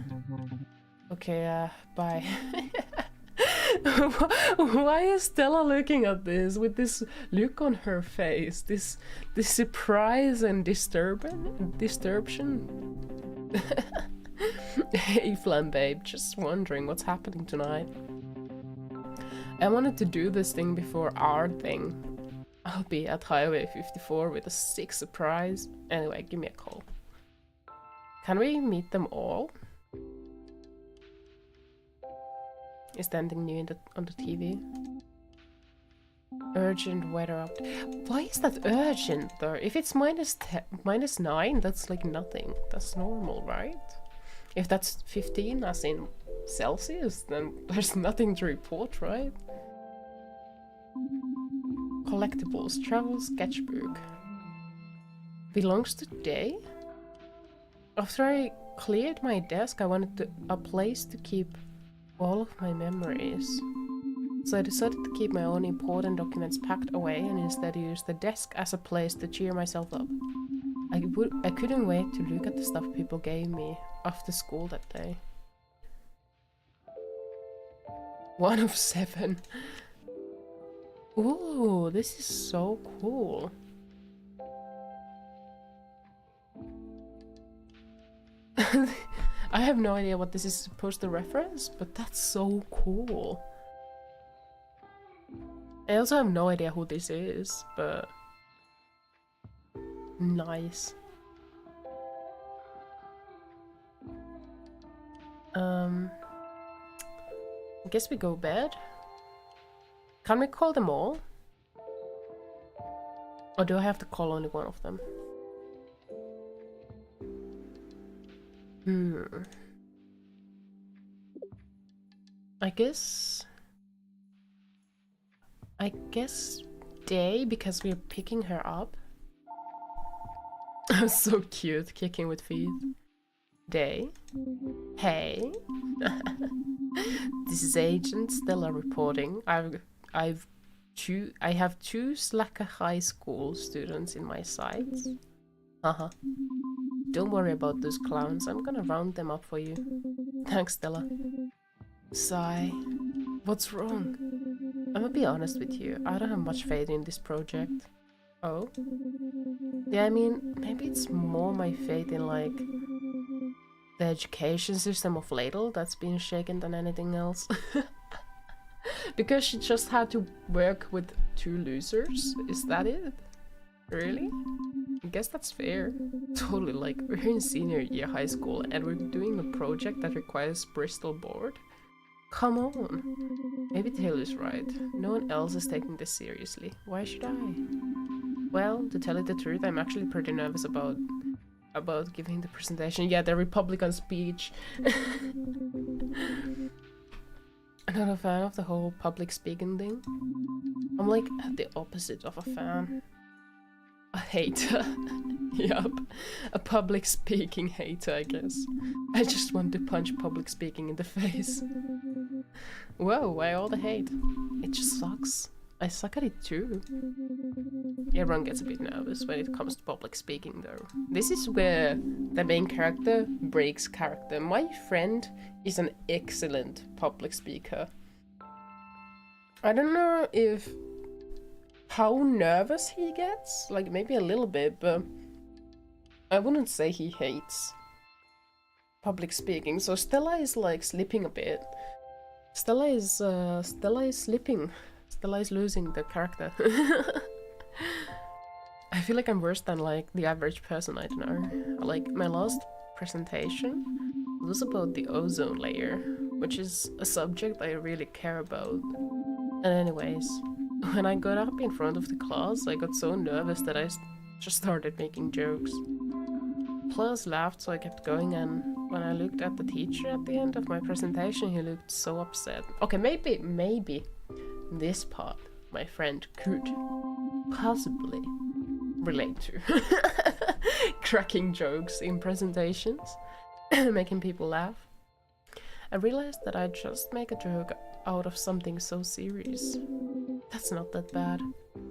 Okay, bye. Why is Stella looking at this with this look on her face? This surprise and disturbation? Hey Flam babe, just wondering what's happening tonight. I wanted to do this thing before our thing. I'll be at Highway 54 with a sick surprise. Anyway, give me a call. Can we meet them all? Is there anything new on the TV? Urgent weather update. Why is that urgent though? If it's -9, that's like nothing. That's normal, right? If that's 15 as in Celsius, then there's nothing to report, right? Collectibles, travel sketchbook. Belongs to Day? After I cleared my desk, I wanted a place to keep all of my memories. So I decided to keep my own important documents packed away and instead use the desk as a place to cheer myself up. I couldn't wait to look at the stuff people gave me after school that day. 1 of 7. Ooh, this is so cool. I have no idea what this is supposed to reference, but that's so cool. I also have no idea who this is, but nice. I guess we go bed. Can we call them all? Or do I have to call only one of them? I guess Day, because we're picking her up. So cute, kicking with feet. Day. Hey. This is Agent Stella reporting. I have 2 slacker high school students in my sights. Don't worry about those clowns. I'm gonna round them up for you. Thanks, Stella. Sigh. What's wrong? I'm gonna be honest with you. I don't have much faith in this project. Oh? Yeah, I mean, maybe it's more my faith in, like, the education system of Ladle that's been shaken than anything else. Because she just had to work with 2 losers? Is that it? Really? I guess that's fair. Totally, like, we're in senior year high school and we're doing a project that requires Bristol board? Come on! Maybe Taylor's right. No one else is taking this seriously. Why should I? Well, to tell you the truth, I'm actually pretty nervous about giving the presentation. Yeah, the Republican speech. I'm not a fan of the whole public speaking thing. I'm like the opposite of a fan. A hater. Yup. A public speaking hater, I guess. I just want to punch public speaking in the face. Whoa, why all the hate? It just sucks. I suck at it too. Everyone gets a bit nervous when it comes to public speaking though. This is where the main character breaks character. My friend is an excellent public speaker. I don't know if how nervous he gets, like maybe a little bit, but I wouldn't say he hates public speaking. So Stella is like slipping a bit. Stella is slipping. Stella is losing the character. I feel like I'm worse than like the average person, I don't know. Like my last presentation was about the ozone layer, which is a subject I really care about. And anyways, when I got up in front of the class, I got so nervous that I just started making jokes. Class laughed, so I kept going, and when I looked at the teacher at the end of my presentation, he looked so upset. Okay, maybe this part my friend could possibly relate to. Cracking jokes in presentations, making people laugh. I realized that I just make a joke out of something so serious. That's not that bad.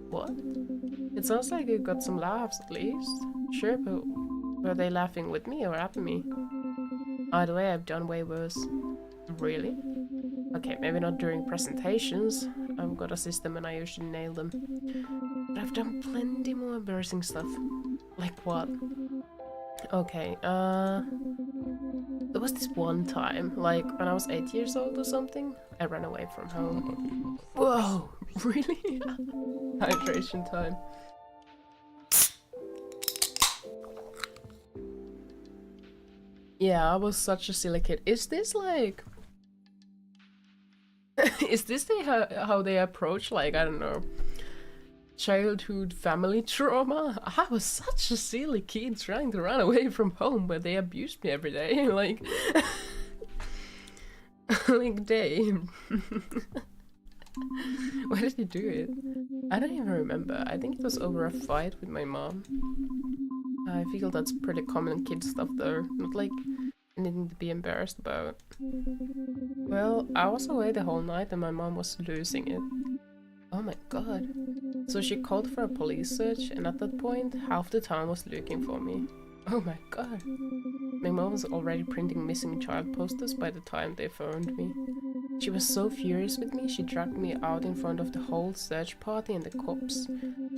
What? It sounds like you got some laughs at least. Sure, but were they laughing with me or at me? Either way, I've done way worse. Really? Okay, maybe not during presentations. I've got a system and I usually nail them. But I've done plenty more embarrassing stuff. Like what? Okay, there was this one time, like when I was 8 years old or something, I ran away from home. Whoa, really? Hydration time. Yeah, I was such a silly kid. Is this like... is this how they approach, like, I don't know, childhood family trauma? I was such a silly kid trying to run away from home, but they abused me every day, like... like, damn. Why did he do it? I don't even remember. I think it was over a fight with my mom. I feel that's pretty common kid stuff though, not like anything to be embarrassed about. Well, I was away the whole night and my mom was losing it. Oh my god. So she called for a police search, and at that point, half the town was looking for me. Oh my god. My mom was already printing missing child posters by the time they found me. She was so furious with me, she dragged me out in front of the whole search party and the cops.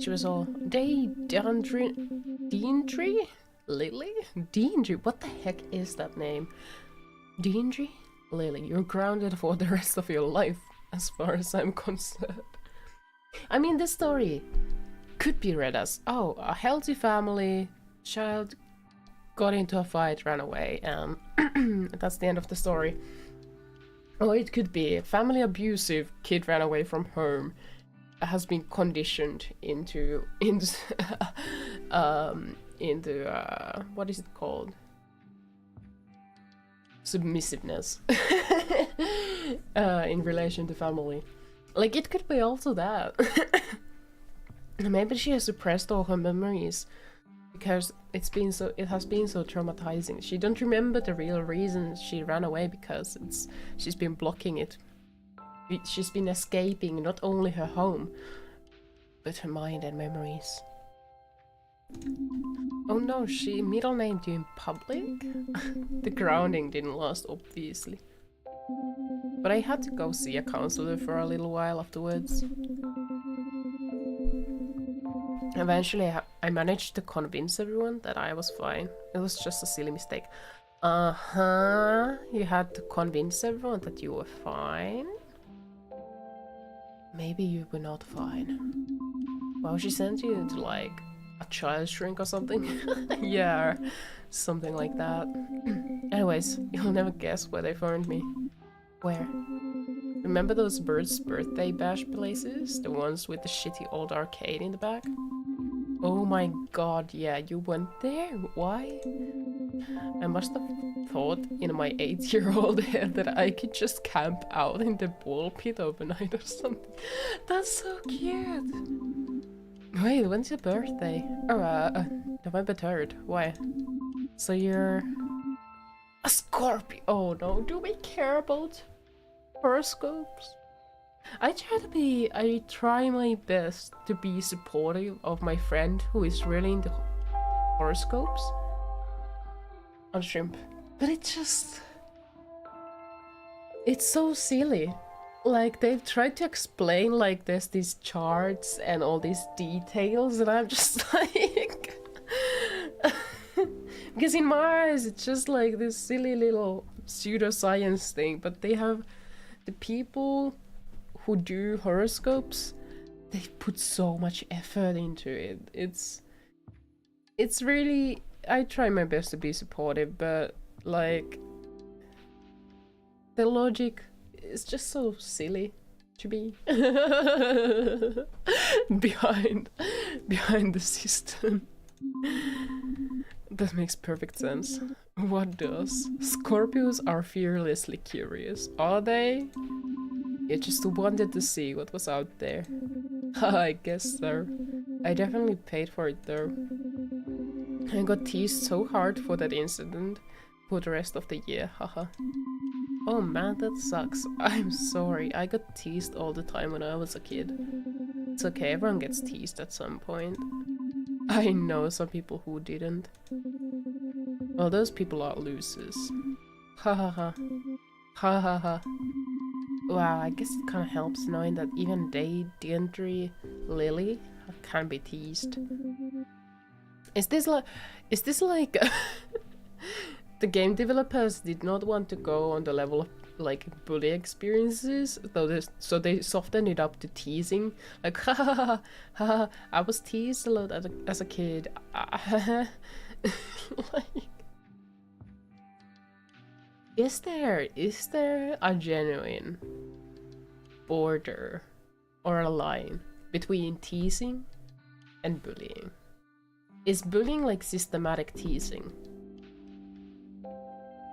She was all, Deandre? Lily? Deandre? What the heck is that name? Deandre? Lily, you're grounded for the rest of your life, as far as I'm concerned. I mean, this story could be read as, oh, a healthy family, child got into a fight, ran away, and that's the end of the story. Or it could be family abusive, kid ran away from home, has been conditioned into what is it called? Submissiveness in relation to family. Like, it could be also that. Maybe she has suppressed all her memories because it has been so traumatizing. She don't remember the real reason she ran away because she's been blocking it. She's been escaping not only her home, but her mind and memories. Oh no, she middle named you in public? The grounding didn't last, obviously. But I had to go see a counselor for a little while afterwards. Eventually, I managed to convince everyone that I was fine. It was just a silly mistake. Uh-huh. You had to convince everyone that you were fine? Maybe you were not fine. Well, she sent you to, like, a child shrink or something. Yeah, something like that. Anyways, you'll never guess where they found me. Where? Remember those birds' birthday bash places? The ones with the shitty old arcade in the back? Oh my god, yeah, you went there? Why? I must have thought in my 8-year-old head that I could just camp out in the ball pit overnight or something. That's so cute! Wait, when's your birthday? Oh, November 3rd. Why? So you're... a Scorpio! Oh no, do we care about horoscopes? I try my best to be supportive of my friend who is really into horoscopes on shrimp, but it's so silly. Like, they've tried to explain, like, there's these charts and all these details, and I'm just like... Because in my eyes, it's just like this silly little pseudoscience thing, but they have... the people who do horoscopes, they put so much effort into it. It's really... I try my best to be supportive, but, like... the logic is just so silly to be behind the system. That makes perfect sense. What does? Scorpios are fearlessly curious. Are they? You just wanted to see what was out there. I guess so. I definitely paid for it though. I got teased so hard for that incident for the rest of the year, haha. Oh man, that sucks. I'm sorry, I got teased all the time when I was a kid. It's okay, everyone gets teased at some point. I know some people who didn't. Well, those people are losers. Ha ha ha. Ha ha ha. Wow, I guess it kinda helps knowing that even they, Diantry, Lily, can be teased. Is this like... The game developers did not want to go on the level of like bully experiences, so they softened it up to teasing. Like, ha ha ha ha, I was teased a lot as a kid. Like, is there a genuine border or a line between teasing and bullying? Is bullying like systematic teasing?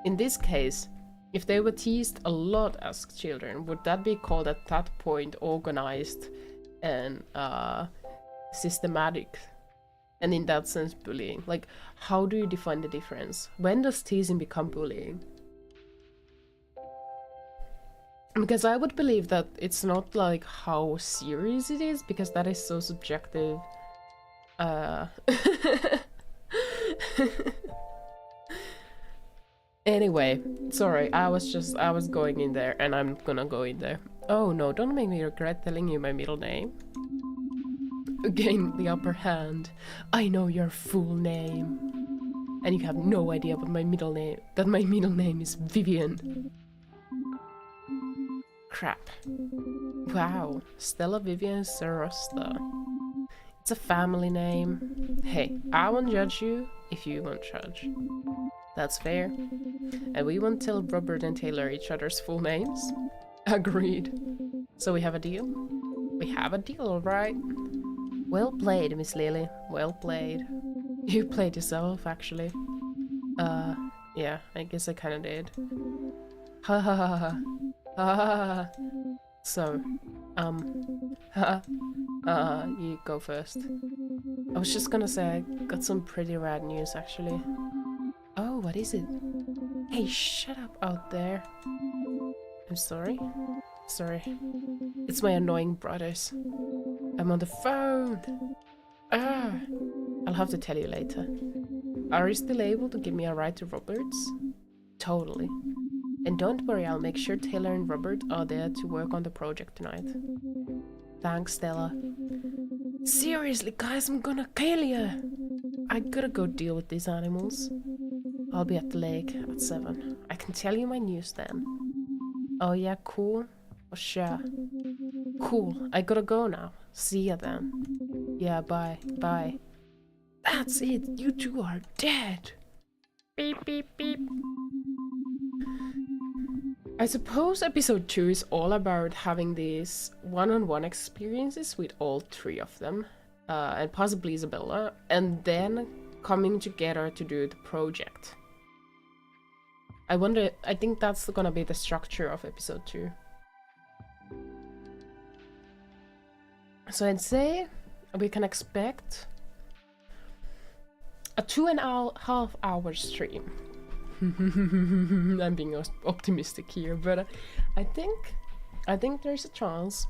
In this case, if they were teased a lot as children, would that be called at that point organized and systematic? And in that sense, bullying? Like, how do you define the difference? When does teasing become bullying? Because I would believe that it's not like how serious it is, because that is so subjective. Anyway, sorry, I was going in there, and I'm gonna go in there. Oh no, don't make me regret telling you my middle name. Gain the upper hand. I know your full name. And you have no idea what my middle name, that my middle name is Vivian. Crap. Wow, Stella Vivian Sarosta. It's a family name. Hey, I won't judge you if you won't judge. That's fair. And we won't tell Robert and Taylor each other's full names. Agreed. So we have a deal? We have a deal, alright. Well played, Miss Lily. Well played. You played yourself, actually. Yeah, I guess I kinda did. Ha ha ha ha. Ha ha ha. So, you go first. I was just gonna say I got some pretty rad news, actually. Oh, what is it? Hey, shut up out there. I'm sorry. Sorry. It's my annoying brothers. I'm on the phone. Ah, I'll have to tell you later. Are you still able to give me a ride to Robert's? Totally. And don't worry, I'll make sure Taylor and Robert are there to work on the project tonight. Thanks, Stella. Seriously, guys, I'm gonna kill you. I gotta go deal with these animals. I'll be at the lake at 7. I can tell you my news then. Oh yeah, cool. Oh, sure. Cool, I gotta go now. See ya then. Yeah, bye. Bye. That's it, you two are dead. Beep, beep, beep. I suppose episode 2 is all about having these one-on-one experiences with all 3 of them, and possibly Isabella, and then coming together to do the project. I think that's gonna be the structure of episode 2. So I'd say we can expect a 2.5 hour stream. I'm being optimistic here, but I think there's a chance.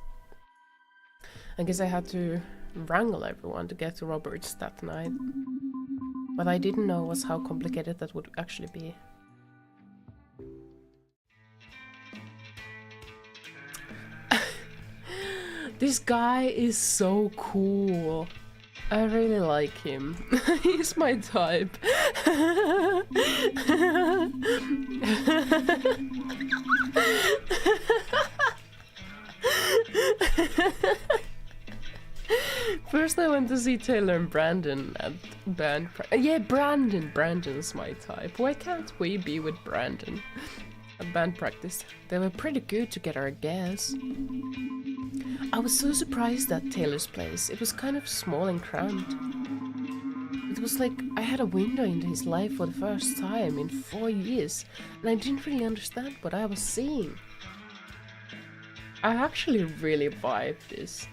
I guess I had to wrangle everyone to get to Roberts that night. What I didn't know was how complicated that would actually be. This guy is so cool. I really like him. He's my type. First I went to see Taylor and Brandon at band practice. Yeah, Brandon's my type. Why can't we be with Brandon at band practice? They were pretty good together, I guess. I was so surprised at Taylor's place. It was kind of small and cramped. It was like I had a window into his life for the first time in 4 years, and I didn't really understand what I was seeing. I actually really vibed this.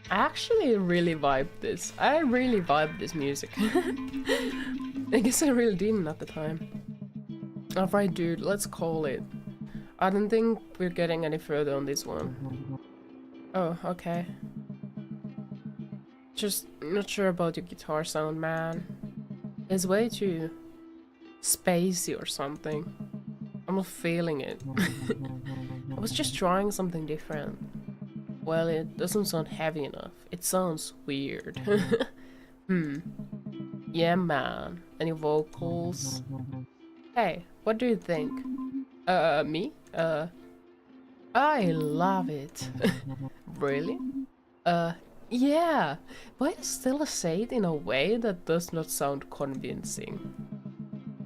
I really vibed this music. I guess I really didn't at the time. Alright dude, let's call it. I don't think we're getting any further on this one. Oh, okay. Just not sure about your guitar sound, man. It's way too spacey or something. I'm not feeling it. I was just trying something different. Well, it doesn't sound heavy enough. It sounds weird. Yeah, man. Any vocals? Hey, what do you think? Me? I love it. Really? Yeah. Why still say it in a way that does not sound convincing?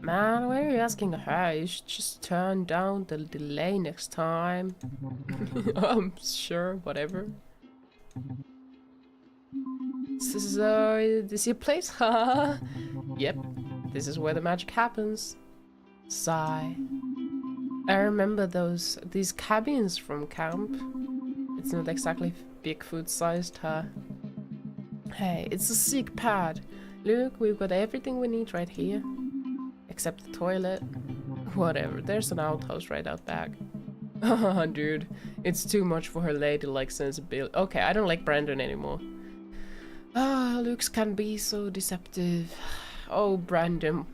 Man, why are you asking her? You should just turn down the delay next time. I'm sure, whatever. So, this your place, huh? Yep, this is where the magic happens. Sigh. I remember these cabins from camp. It's not exactly Bigfoot sized, huh? Hey, it's a sick pad. Look, we've got everything we need right here. Except the toilet. Whatever, there's an outhouse right out back. Haha, dude, it's too much for her ladylike sensibility. Okay, I don't like Brandon anymore. Ah, looks can be so deceptive. Oh, Brandon.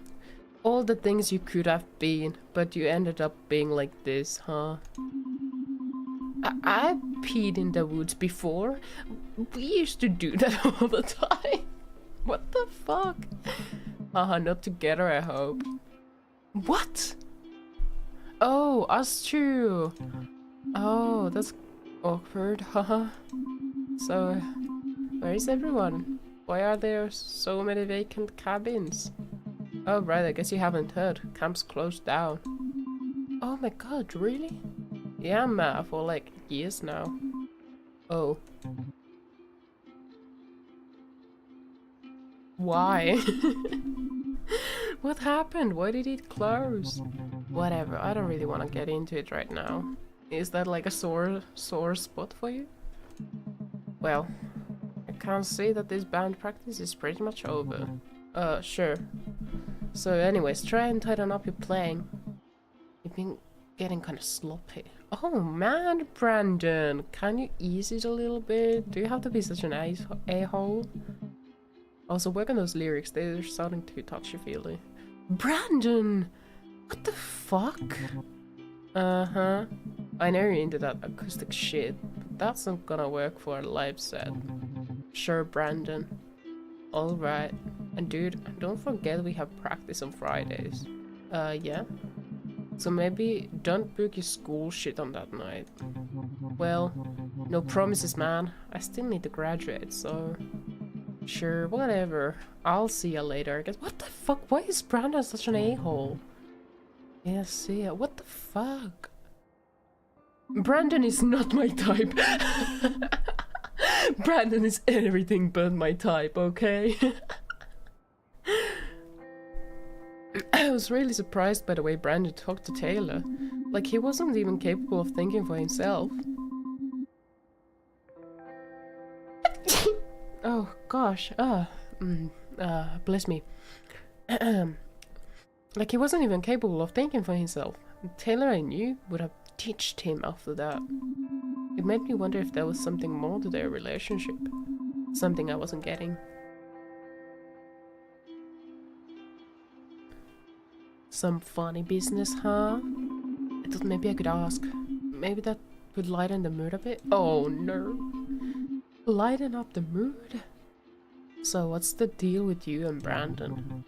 All the things you could have been, but you ended up being like this, huh? I peed in the woods before. We used to do that all the time. What the fuck? Haha, not together, I hope. What? Oh, us too. Oh, that's awkward, haha. So, where is everyone? Why are there so many vacant cabins? Oh, right, I guess you haven't heard. Camp's closed down. Oh my god, really? Yeah, man, for like years now. Oh. Why? What happened? Why did it close? Whatever, I don't really want to get into it right now. Is that like a sore spot for you? Well, I can't say that this band practice is pretty much over. Sure. So anyways, try and tighten up your playing. You've been getting kind of sloppy. Oh man, Brandon, can you ease it a little bit? Do you have to be such an a-hole? Also, work on those lyrics, they're sounding too touchy-feely. Brandon! What the fuck? Uh-huh. I know you're into that acoustic shit, but that's not gonna work for a live set. Sure, Brandon. Alright. And dude, don't forget we have practice on Fridays. Yeah? So maybe don't book your school shit on that night. Well, No promises, man. I still need to graduate, so... Sure, whatever. I'll see ya later, I guess. What the fuck? Why is Brandon such an a-hole? Yeah, see ya. What the fuck? Brandon is not my type. Brandon is everything but my type, okay? I was really surprised by the way Brandon talked to Taylor. Like, he wasn't even capable of thinking for himself. Oh gosh, bless me. Like, he wasn't even capable of thinking for himself. Taylor, I knew, would have teached him after that. It made me wonder if there was something more to their relationship. Something I wasn't getting. Some funny business, huh? I thought maybe I could ask. Maybe that would lighten the mood a bit? Oh no. Lighten up the mood? So what's the deal with you and Brandon?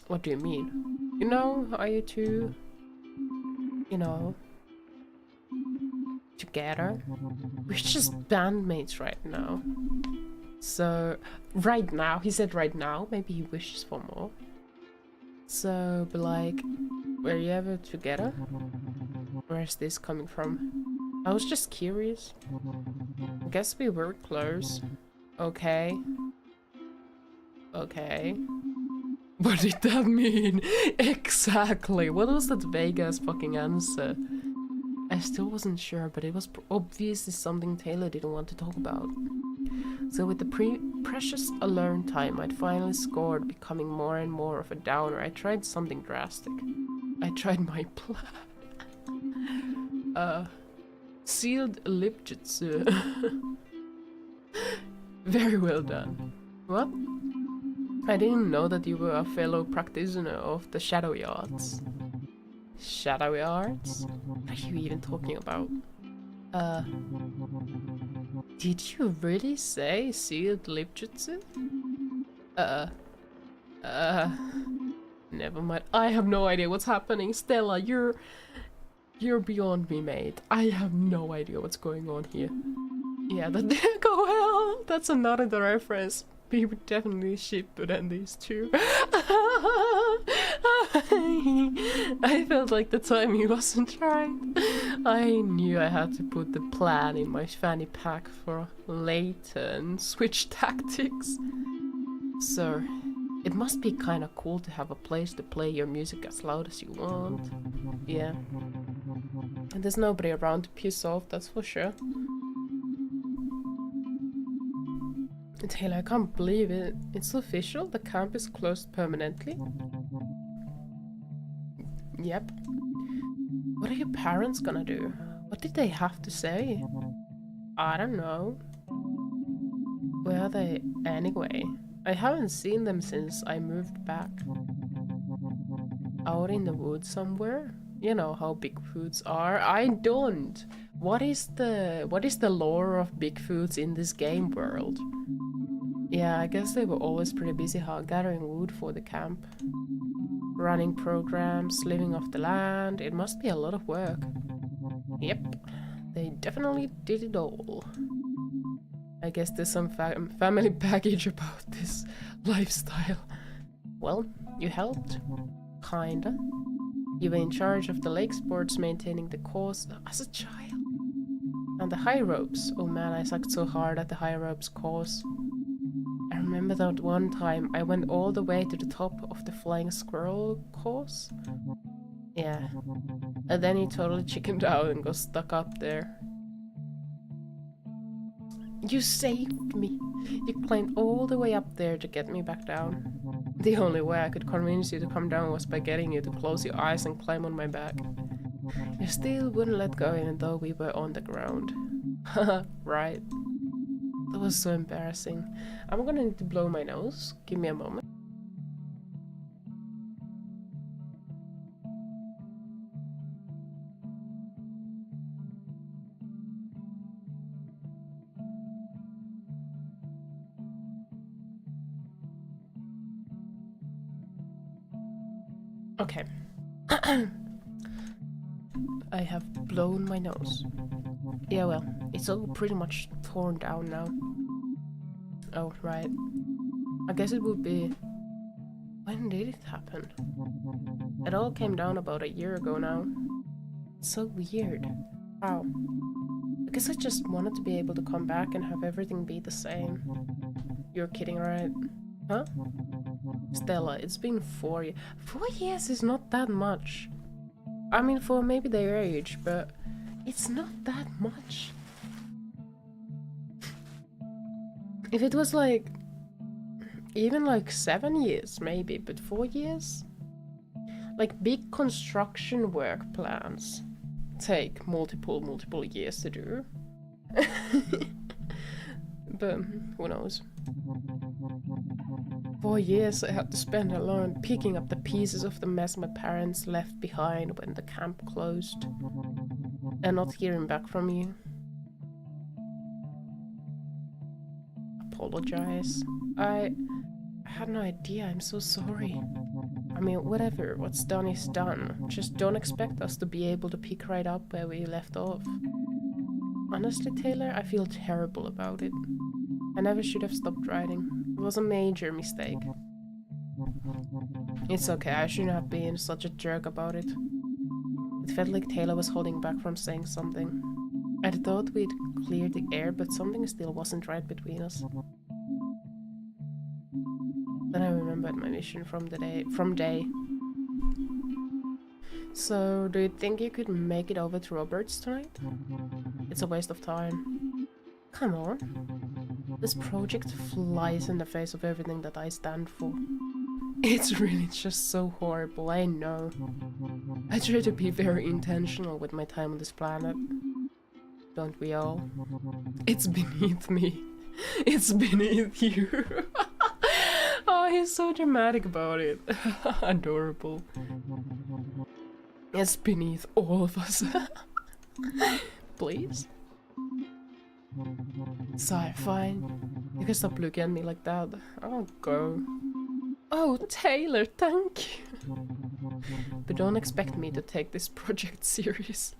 What do you mean? You know, are you two... You know... together? We're just bandmates right now. So... Right now? He said right now? Maybe he wishes for more. So, but like... Were you ever together? Where's this coming from? I was just curious. I guess we were close. Okay. Okay. What did that mean? Exactly. What was that vague ass fucking answer? I still wasn't sure, but it was obviously something Taylor didn't want to talk about. So with the precious alone time I'd finally scored, becoming more and more of a downer, I tried something drastic. I tried my plan. Sealed lip jutsu. Very well done. What? I didn't know that you were a fellow practitioner of the shadowy arts. Shadowy arts? What are you even talking about? Did you really say sealed lip jutsu? Never mind. I have no idea what's happening. Stella, you're beyond me, mate. I have no idea what's going on here. Yeah, that didn't go well. That's another reference. We would definitely ship than these two. I felt like the timing wasn't right. I knew I had to put the plan in my fanny pack for later and switch tactics. So, it must be kinda cool to have a place to play your music as loud as you want. Yeah. And there's nobody around to piss off, that's for sure. Taylor, I can't believe it. It's official, the camp is closed permanently. Yep. What are your parents gonna do? What did they have to say? I don't know. Where are they anyway? I haven't seen them since I moved back. Out in the woods somewhere? You know how Bigfoots are. I don't. What is the lore of Bigfoots in this game world? Yeah, I guess they were always pretty busy gathering wood for the camp. Running programs, living off the land. It must be a lot of work. Yep, they definitely did it all. I guess there's some family baggage about this lifestyle. Well, you helped. Kinda. You were in charge of the lake sports, maintaining the course as a child. And the high ropes. Oh man, I sucked so hard at the high ropes course. I remember that one time I went all the way to the top of the flying squirrel course. Yeah. And then he totally chickened out and got stuck up there. You saved me! You climbed all the way up there to get me back down. The only way I could convince you to come down was by getting you to close your eyes and climb on my back. You still wouldn't let go even though we were on the ground. Haha, right. That was so embarrassing. I'm gonna need to blow my nose. Give me a moment. Okay. I have blown my nose. Yeah, well, it's all pretty much torn down now. Oh, right. I guess it would be... When did it happen? It all came down about a year ago now. It's so weird. Wow. I guess I just wanted to be able to come back and have everything be the same. You're kidding, right? Huh? Stella, it's been 4 years. 4 years is not that much. I mean, for maybe their age, but it's not that much. If it was like... even like 7 years, maybe, but 4 years? Like, big construction work plans take multiple years to do. But who knows? 4 years I had to spend alone picking up the pieces of the mess my parents left behind when the camp closed. And not hearing back from you. Apologize. I had no idea, I'm so sorry. I mean, whatever, what's done is done. Just don't expect us to be able to pick right up where we left off. Honestly, Taylor, I feel terrible about it. I never should have stopped writing. It was a major mistake. It's okay, I shouldn't have been such a jerk about it. It felt like Taylor was holding back from saying something. I thought we'd cleared the air, but something still wasn't right between us. Then I remembered my mission from day. So, do you think you could make it over to Robert's tonight? It's a waste of time. Come on. This project flies in the face of everything that I stand for. It's really just so horrible, I know. I try to be very intentional with my time on this planet. Don't we all? It's beneath me. It's beneath you. Oh, he's so dramatic about it. Adorable. It's beneath all of us. Please? Sigh, fine. You can stop looking at me like that. I'll go. Oh, Taylor, thank you. But don't expect me to take this project seriously.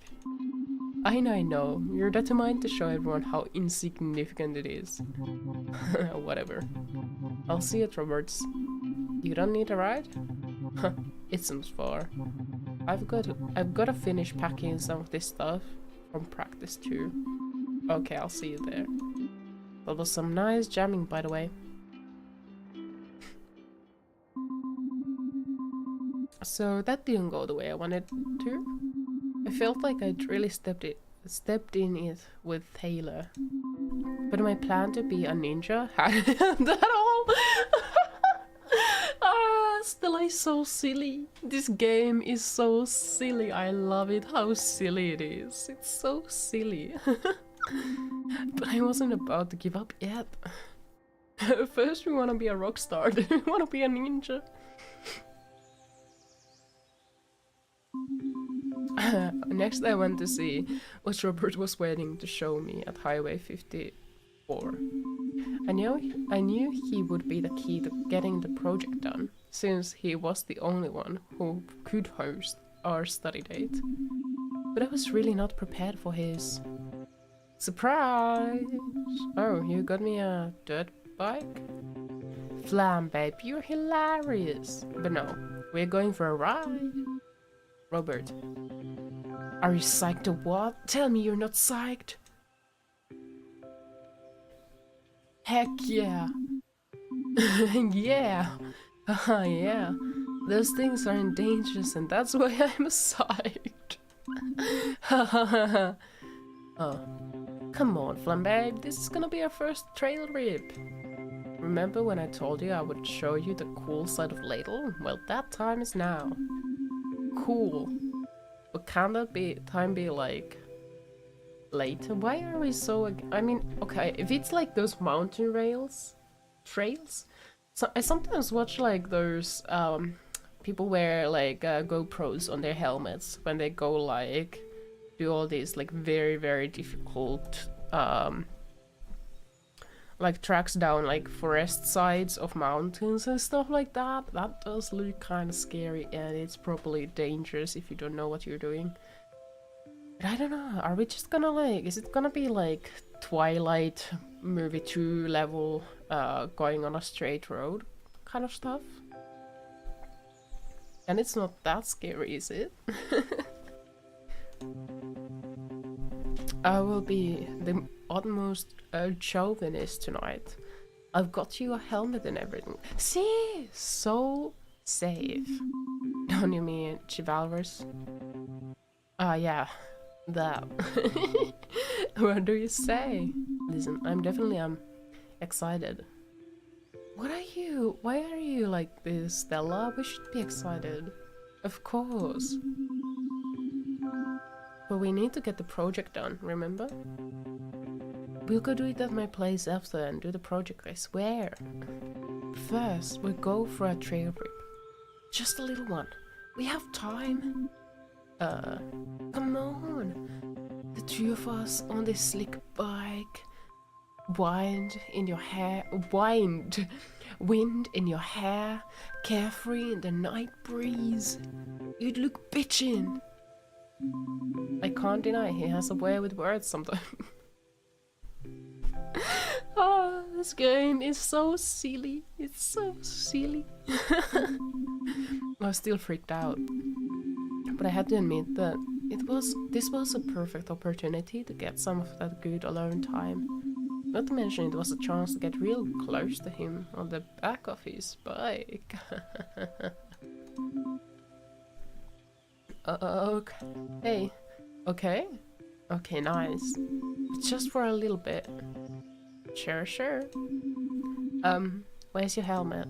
I know. You're determined to show everyone how insignificant it is. Whatever. I'll see you at Robert's. You don't need a ride? It seems far. I've got to finish packing some of this stuff from practice too. Okay, I'll see you there. That was some nice jamming, by the way. So that didn't go the way I wanted to. I felt like I'd really stepped in it with Taylor. But my plan to be a ninja hadn't at all. Stella is so silly. This game is so silly. I love it, how silly it is. It's so silly. But I wasn't about to give up yet. First we want to be a rock star, then we want to be a ninja. Next I went to see what Robert was waiting to show me at Highway 54. I knew he would be the key to getting the project done, since he was the only one who could host our study date. But I was really not prepared for his surprise! Oh, you got me a dirt bike? Flam, babe, you're hilarious! But no, we're going for a ride! Robert. Are you psyched or what? Tell me you're not psyched! Heck yeah! Yeah! Yeah! Those things aren't dangerous and that's why I'm psyched! Oh. Come on, Flambe, this is gonna be our first trail trip! Remember when I told you I would show you the cool side of Ladle? Well, that time is now. Cool. But can that time be like later? Why are we so... I mean, okay, if it's like those mountain trails? So I sometimes watch like those people wear like GoPros on their helmets when they go like do all these like very difficult like tracks down like forest sides of mountains and stuff like that. That does look kind of scary and it's probably dangerous if you don't know what you're doing. But I don't know, are we just gonna like, is it gonna be like Twilight movie 2 level, going on a straight road kind of stuff? And it's not that scary, is it? I will be the utmost chauvinist tonight. I've got you a helmet and everything. See? So safe. Don't you mean chivalrous? Yeah. That. What do you say? Listen, I'm definitely excited. What are you? Why are you like this, Stella? We should be excited. Of course. But we need to get the project done, remember? We'll go do it at my place after and do the project, I swear. First, we'll go for a trail trip. Just a little one. We have time. Come on. The two of us on this slick bike. Wind in your hair. Wind in your hair. Carefree in the night breeze. You'd look bitchin'. I can't deny he has a way with words sometimes. Oh, this game is so silly. It's so silly. I was still freaked out. But I had to admit that this was a perfect opportunity to get some of that good alone time. Not to mention it was a chance to get real close to him on the back of his bike. Okay. Hey. Okay. Okay, nice. It's just for a little bit. Sure, sure. Where's your helmet?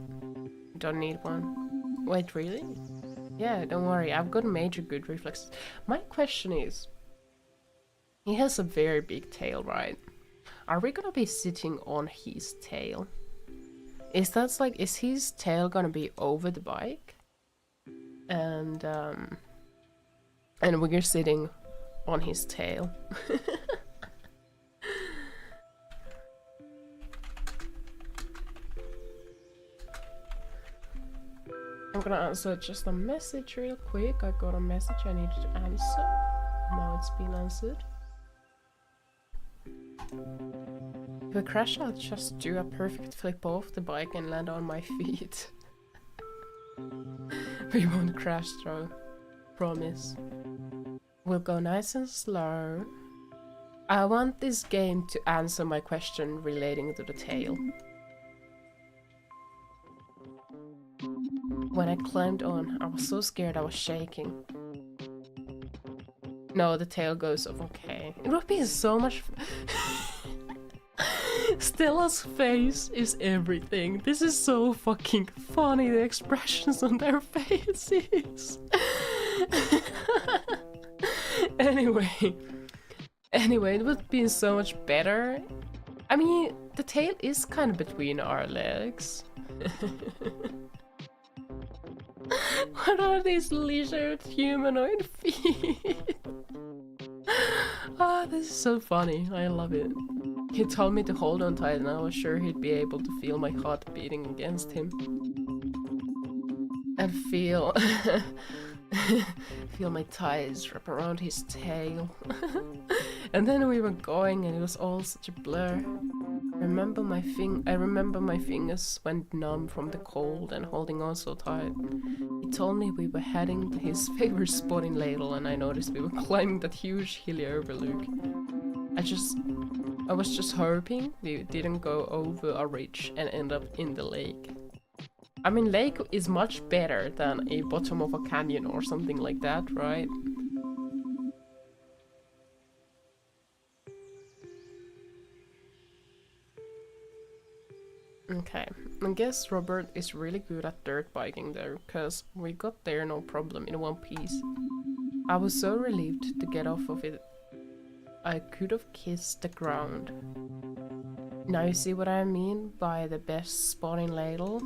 Don't need one. Wait, really? Yeah, don't worry, I've got major good reflexes. My question is, he has a very big tail, right? Are we gonna be sitting on his tail? Is his tail gonna be over the bike? And we're sitting on his tail. I'm gonna answer just a message real quick. I got a message I needed to answer. Now it's been answered. If I crash, I'll just do a perfect flip off the bike and land on my feet. We won't crash though. Promise. We'll go nice and slow. I want this game to answer my question relating to the tail. When I climbed on, I was so scared I was shaking. No, the tail goes off. Okay. It would be so much Stella's face is everything. This is so fucking funny, the expressions on their faces. Anyway, it would be so much better. I mean, the tail is kind of between our legs. What are these lizard humanoid feet? Ah, this is so funny. I love it. He told me to hold on tight and I was sure he'd be able to feel my heart beating against him. And feel my thighs wrap around his tail. And then we were going and it was all such a blur. I remember my fingers went numb from the cold and holding on so tight. He told me we were heading to his favorite spot in Ladle and I noticed we were climbing that huge hilly overlook. I was just hoping we didn't go over a ridge and end up in the lake. I mean, lake is much better than a bottom of a canyon or something like that, right? Okay, I guess Robert is really good at dirt biking there, cause we got there no problem in one piece. I was so relieved to get off of it. I could have kissed the ground. Now you see what I mean by the best spot in Ladle?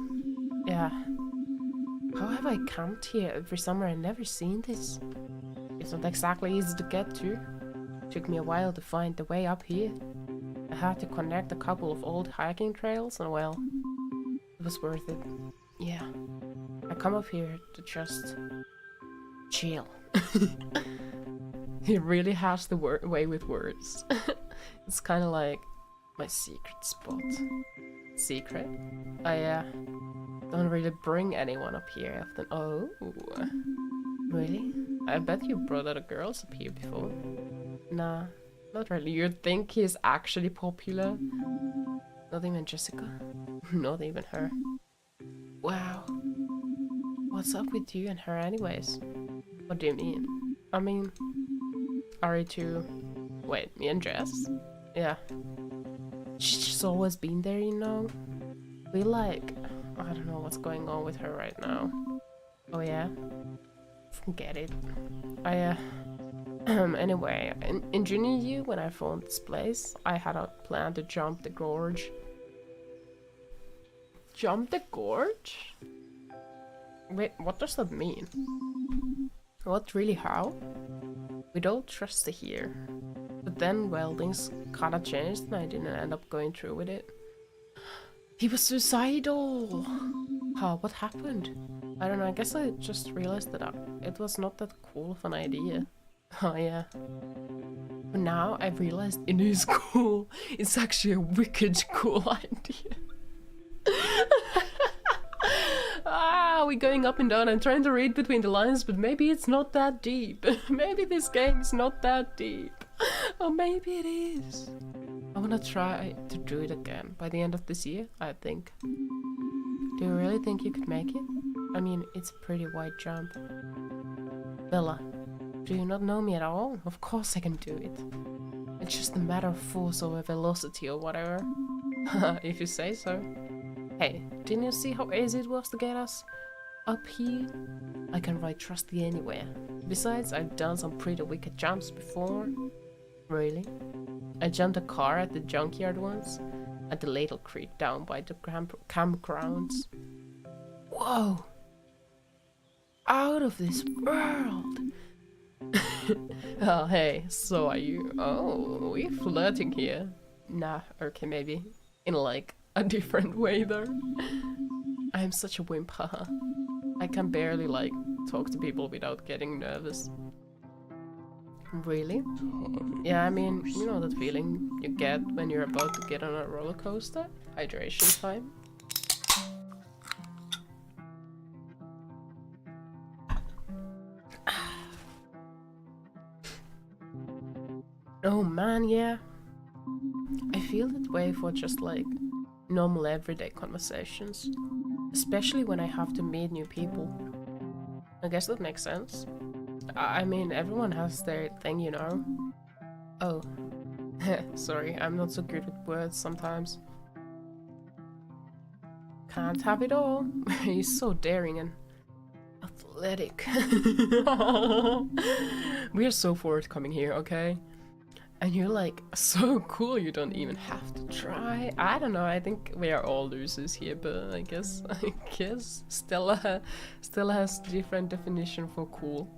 Yeah. How have I camped here every summer and never seen this? It's not exactly easy to get to. Took me a while to find the way up here. I had to connect a couple of old hiking trails and well, it was worth it. Yeah. I come up here to just chill. He really has the way with words. It's kind of like my secret spot. Secret? I don't really bring anyone up here often. Oh, really? I bet you brought other girls up here before. Nah, not really. You'd think he's actually popular. Not even Jessica. Not even her. Wow. What's up with you and her anyways? What do you mean? I mean, are you two... Wait, me and Jess? Yeah. She's just always been there, you know? We like... I don't know what's going on with her right now. Oh yeah? Forget it. Anyway, in junior year when I found this place, I had a plan to jump the gorge. Jump the gorge? Wait, what does that mean? What, really, how? We don't trust it here. But then, well, things kinda changed and I didn't end up going through with it. He was suicidal! Huh, what happened? I don't know, I guess I just realized that it was not that cool of an idea. Oh yeah. But now I realized it is cool. It's actually a wicked cool idea. We're going up and down. I'm trying to read between the lines, but maybe it's not that deep. Maybe this game is not that deep. Or maybe it is. I wanna try to do it again by the end of this year, I think. Do you really think you could make it? I mean, it's a pretty wide jump. Bella, do you not know me at all? Of course I can do it. It's just a matter of force over velocity or whatever. If you say so. Hey, didn't you see how easy it was to get us up here? I can ride trusty anywhere. Besides, I've done some pretty wicked jumps before. Really? I jumped a car at the junkyard once, at the Ladle Creek down by the campgrounds. Whoa! Out of this world! Oh, hey, so are you? Oh, we're flirting here. Nah, okay, maybe. In like a different way though. I'm such a wimp, haha. I can barely like talk to people without getting nervous. Really? Yeah, I mean, you know that feeling you get when you're about to get on a roller coaster? Hydration time. Oh man, yeah. I feel that way for just like normal everyday conversations. Especially when I have to meet new people. I guess that makes sense. I mean, everyone has their thing, you know? Oh. Sorry, I'm not so good with words sometimes. Can't have it all. He's so daring and athletic. We are so forthcoming here, okay? And you're like, so cool, you don't even have to try. I don't know, I think we are all losers here, but I guess Stella has different definition for cool.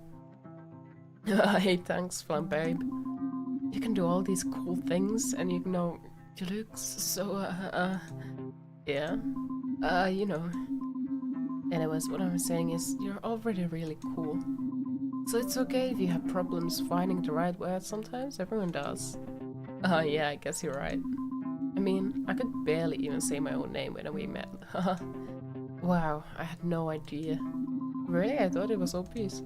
Hey, thanks, Flam Babe. You can do all these cool things, and you know, you look so, yeah. You know. Anyways, what I'm saying is, you're already really cool. So it's okay if you have problems finding the right word sometimes, everyone does. Yeah, I guess you're right. I mean, I could barely even say my own name when we met. Wow, I had no idea. Really? I thought it was obvious.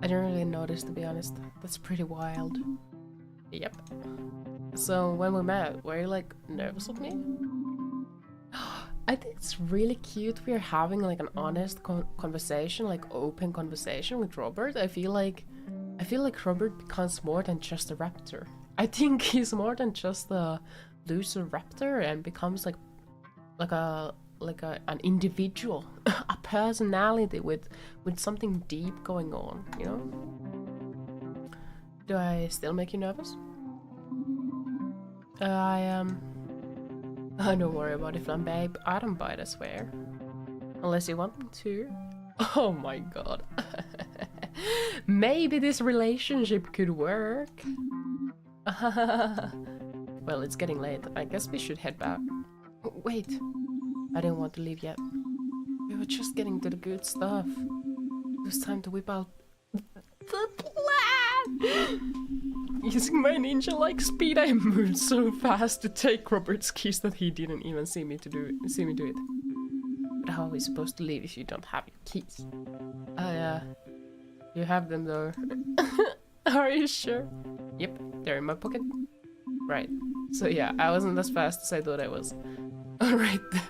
I didn't really notice, to be honest. That's pretty wild. Yep. So, when we met, were you like nervous of me? I think it's really cute we're having like an honest conversation, like open conversation with Robert. I feel like Robert becomes more than just a raptor. I think he's more than just a loser raptor and becomes like an individual, a personality with something deep going on, you know? Do I still make you nervous? Don't worry about it, Flam Babe. I don't bite, I swear. Unless you want me to. Oh my god. Maybe this relationship could work. Well, it's getting late. I guess we should head back. Wait. I didn't want to leave yet. We were just getting to the good stuff. It was time to whip out the plan! Using my ninja-like speed, I moved so fast to take Robert's keys that he didn't even see me do it. But how are we supposed to leave if you don't have your keys? You have them though. Are you sure? Yep, they're in my pocket. Right. So yeah, I wasn't as fast as I thought I was. Alright then.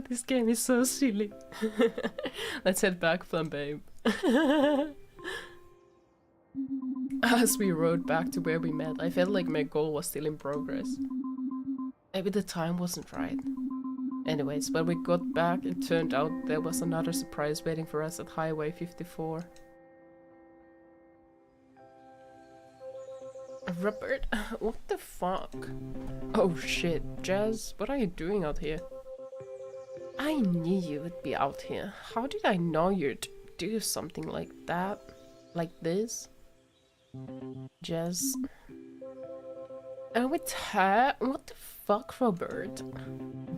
This game is so silly. Let's head back, Flambe. As we rode back to where we met, I felt like my goal was still in progress. Maybe the time wasn't right. Anyways, when we got back, it turned out there was another surprise waiting for us at Highway 54. Robert, what the fuck? Oh shit, Jazz, what are you doing out here? I knew you would be out here. How did I know you'd do something like that? Like this? Jazz. And with her? What the fuck, Robert?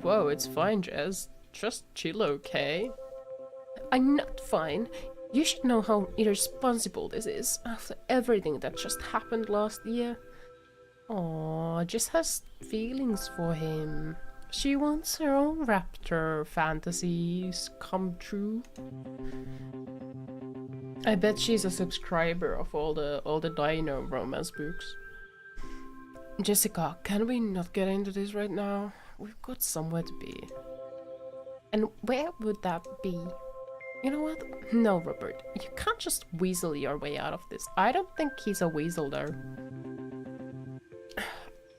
Whoa, it's fine, Jazz. Just chill, okay? I'm not fine. You should know how irresponsible this is after everything that just happened last year. Aww, Jess has feelings for him. She wants her own Raptor fantasies come true. I bet she's a subscriber of all the dino romance books. Jessica, can we not get into this right now? We've got somewhere to be. And where would that be? You know what? No, Robert. You can't just weasel your way out of this. I don't think he's a weasel though.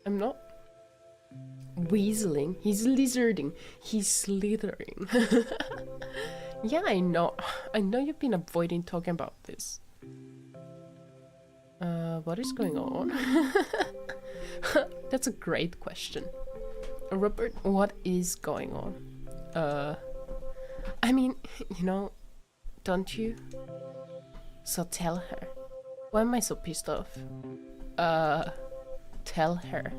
I'm not weaseling. He's lizarding. He's slithering. Yeah, I know. I know you've been avoiding talking about this. What is going on? That's a great question. Robert, what is going on? I mean, you know, don't you? So tell her. Why am I so pissed off? Tell her.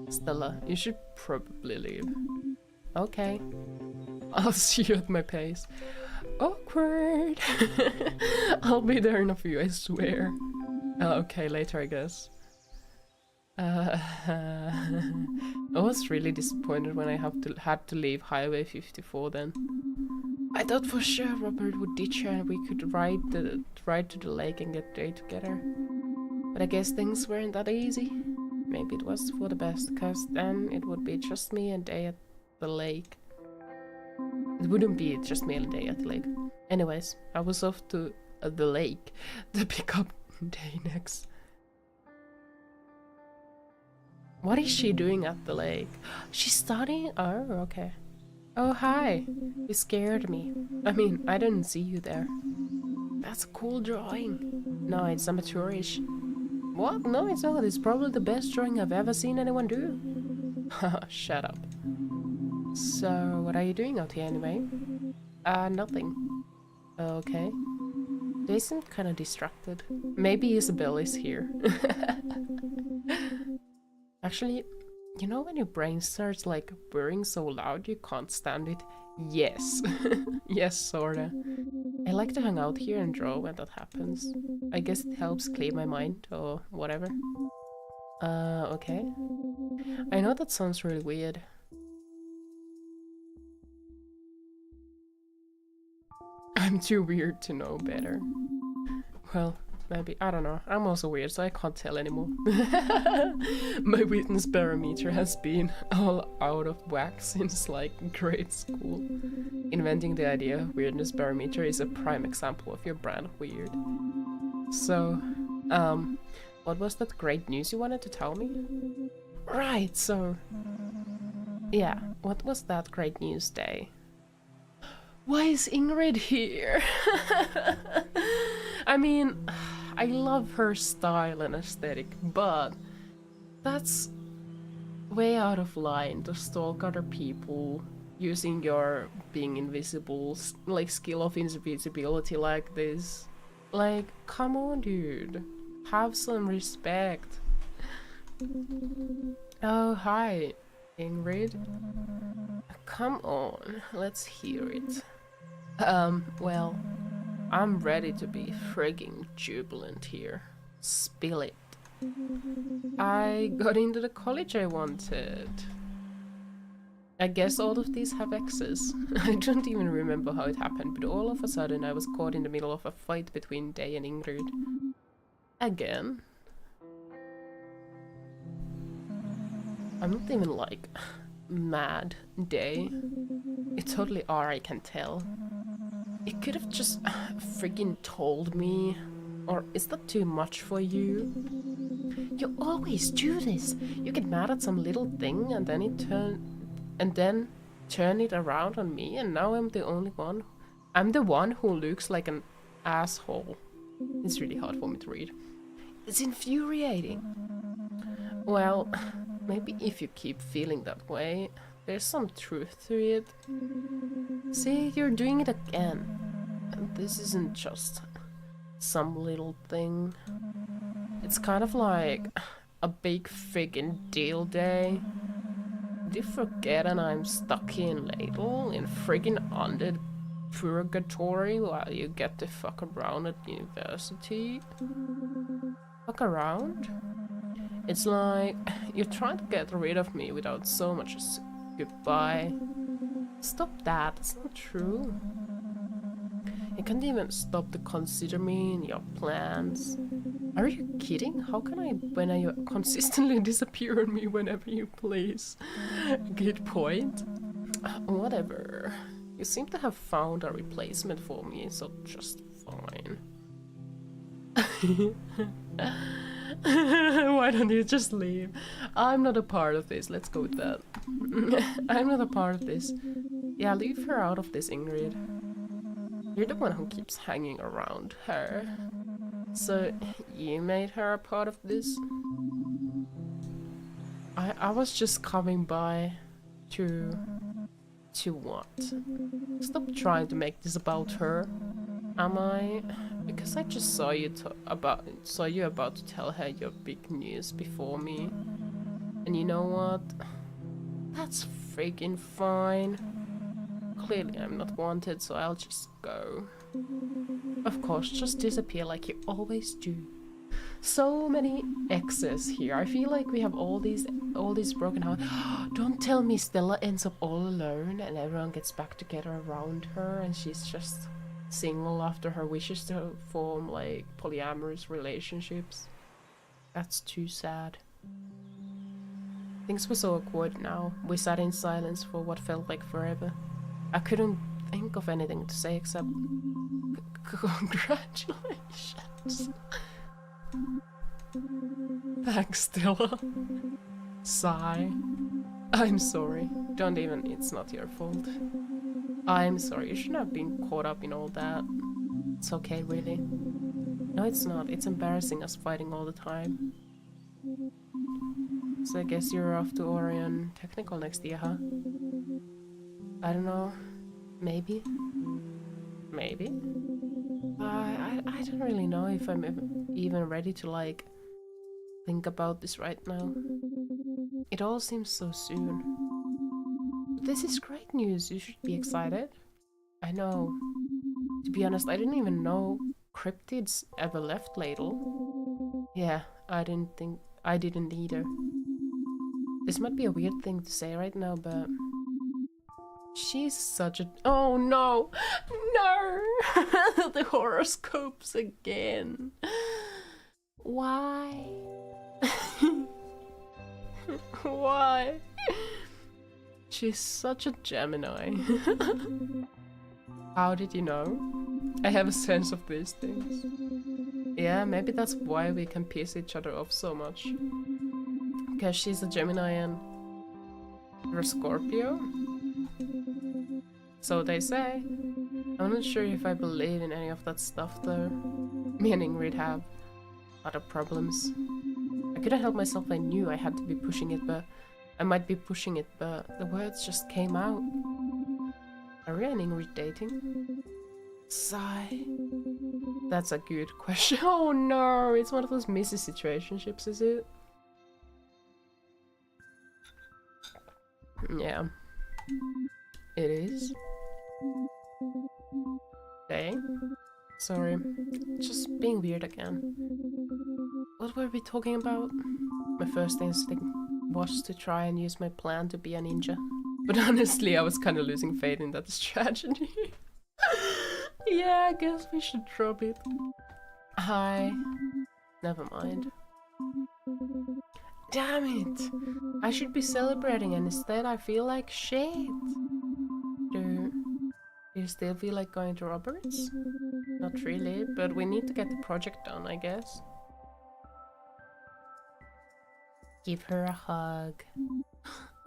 Stella, you should probably leave. Okay. I'll see you at my pace. Awkward. I'll be there in a few, I swear. Okay, later I guess. I was really disappointed when I had to leave Highway 54 then. I thought for sure Robert would ditch her and we could ride to the lake and get day together. But I guess things weren't that easy. Maybe it was for the best, cause then it would be just me and Day at the lake. It wouldn't be just me and Day at the lake. Anyways, I was off to the lake to pick up Day next. What is she doing at the lake? She's studying? Oh, okay. Oh, hi. You scared me. I mean, I didn't see you there. That's a cool drawing. No, it's amateurish. What? No, it's not. It's probably the best drawing I've ever seen anyone do. Haha, shut up. So, what are you doing out here anyway? Nothing. Okay. They seem kind of distracted. Maybe Isabel is here. Actually, you know when your brain starts like whirring so loud you can't stand it? Yes. Yes, sorta. I like to hang out here and draw when that happens. I guess it helps clear my mind or whatever. Okay. I know that sounds really weird. I'm too weird to know better. Well, maybe, I don't know. I'm also weird, so I can't tell anymore. My weirdness barometer has been all out of whack since like grade school. Inventing the idea of weirdness barometer is a prime example of your brand of weird. So, what was that great news you wanted to tell me? Right, so... yeah, what was that great news, Day? Why is Ingrid here? I mean, I love her style and aesthetic, but that's way out of line to stalk other people using your being invisible, like skill of invisibility like this. Like, come on, dude. Have some respect. Oh, hi, Ingrid. come on, let's hear it. Well, I'm ready to be frigging jubilant here. Spill it. I got into the college I wanted. I guess all of these have exes. I don't even remember how it happened, but all of a sudden I was caught in the middle of a fight between Day and Ingrid. Again. I'm not even like mad, Day. You totally are, I can tell. You could have just friggin' told me. Or is that too much for you? You always do this. You get mad at some little thing and then turn it around on me, and now I'm the only one. I'm the one who looks like an asshole. It's really hard for me to read. It's infuriating. Well, maybe if you keep feeling that way, there's some truth to it. See, you're doing it again. And this isn't just some little thing. It's kind of like a big friggin' deal day. Did you forget and I'm stuck in ladle in friggin' under purgatory while you get to fuck around at university? Fuck around? It's like you're trying to get rid of me without so much as goodbye. Stop that, it's not true. You can't even stop to consider me in your plans. Are you kidding? How can I when you consistently disappear on me whenever you please? Good point. Whatever. You seem to have found a replacement for me, so just fine. Why don't you just leave? I'm not a part of this, let's go with that. I'm not a part of this. Yeah, leave her out of this, Ingrid. You're the one who keeps hanging around her. So, you made her a part of this? I was just coming by to what? Stop trying to make this about her. Am I? Because I just saw you about to tell her your big news before me. And you know what? That's freaking fine. Clearly I'm not wanted, so I'll just go. Of course, just disappear like you always do. So many exes here. I feel like we have all these broken hearts. Don't tell me Stella ends up all alone and everyone gets back together around her and she's just single after her wishes to form like polyamorous relationships. That's too sad. Things were so awkward now. We sat in silence for what felt like forever. I couldn't think of anything to say except congratulations. Thanks, Stella. Sigh. I'm sorry. Don't even, it's not your fault. I'm sorry, you shouldn't have been caught up in all that. It's okay, really. No, it's not. It's embarrassing us fighting all the time. So I guess you're off to Orion Technical next year, huh? I don't know. Maybe? Maybe? I don't really know if I'm even ready to, like, think about this right now. It all seems so soon. But this is great news, you should be excited. I know. To be honest, I didn't even know cryptids ever left Ladle. Yeah, I didn't either. This might be a weird thing to say right now, but she's such a— oh no! No! The horoscopes again. Why? Why? She's such a Gemini. How did you know? I have a sense of these things. Yeah, maybe that's why we can piss each other off so much. Because she's a Gemini and you're a Scorpio? So they say. I'm not sure if I believe in any of that stuff though. Me and Ingrid have other problems. I couldn't help myself, I knew I had to be pushing it, but I might be pushing it, but the words just came out. Are we and Ingrid dating? Sigh. That's a good question. Oh no, it's one of those messy situationships, is it? Yeah. It is. Okay. Sorry. Just being weird again. What were we talking about? My first instinct was to try and use my plan to be a ninja. But honestly, I was kind of losing faith in that strategy. Yeah, I guess we should drop it. Hi. Never mind. Damn it! I should be celebrating and instead I feel like shit. Do you still feel like going to Roberts? Not really, but we need to get the project done, I guess. Give her a hug.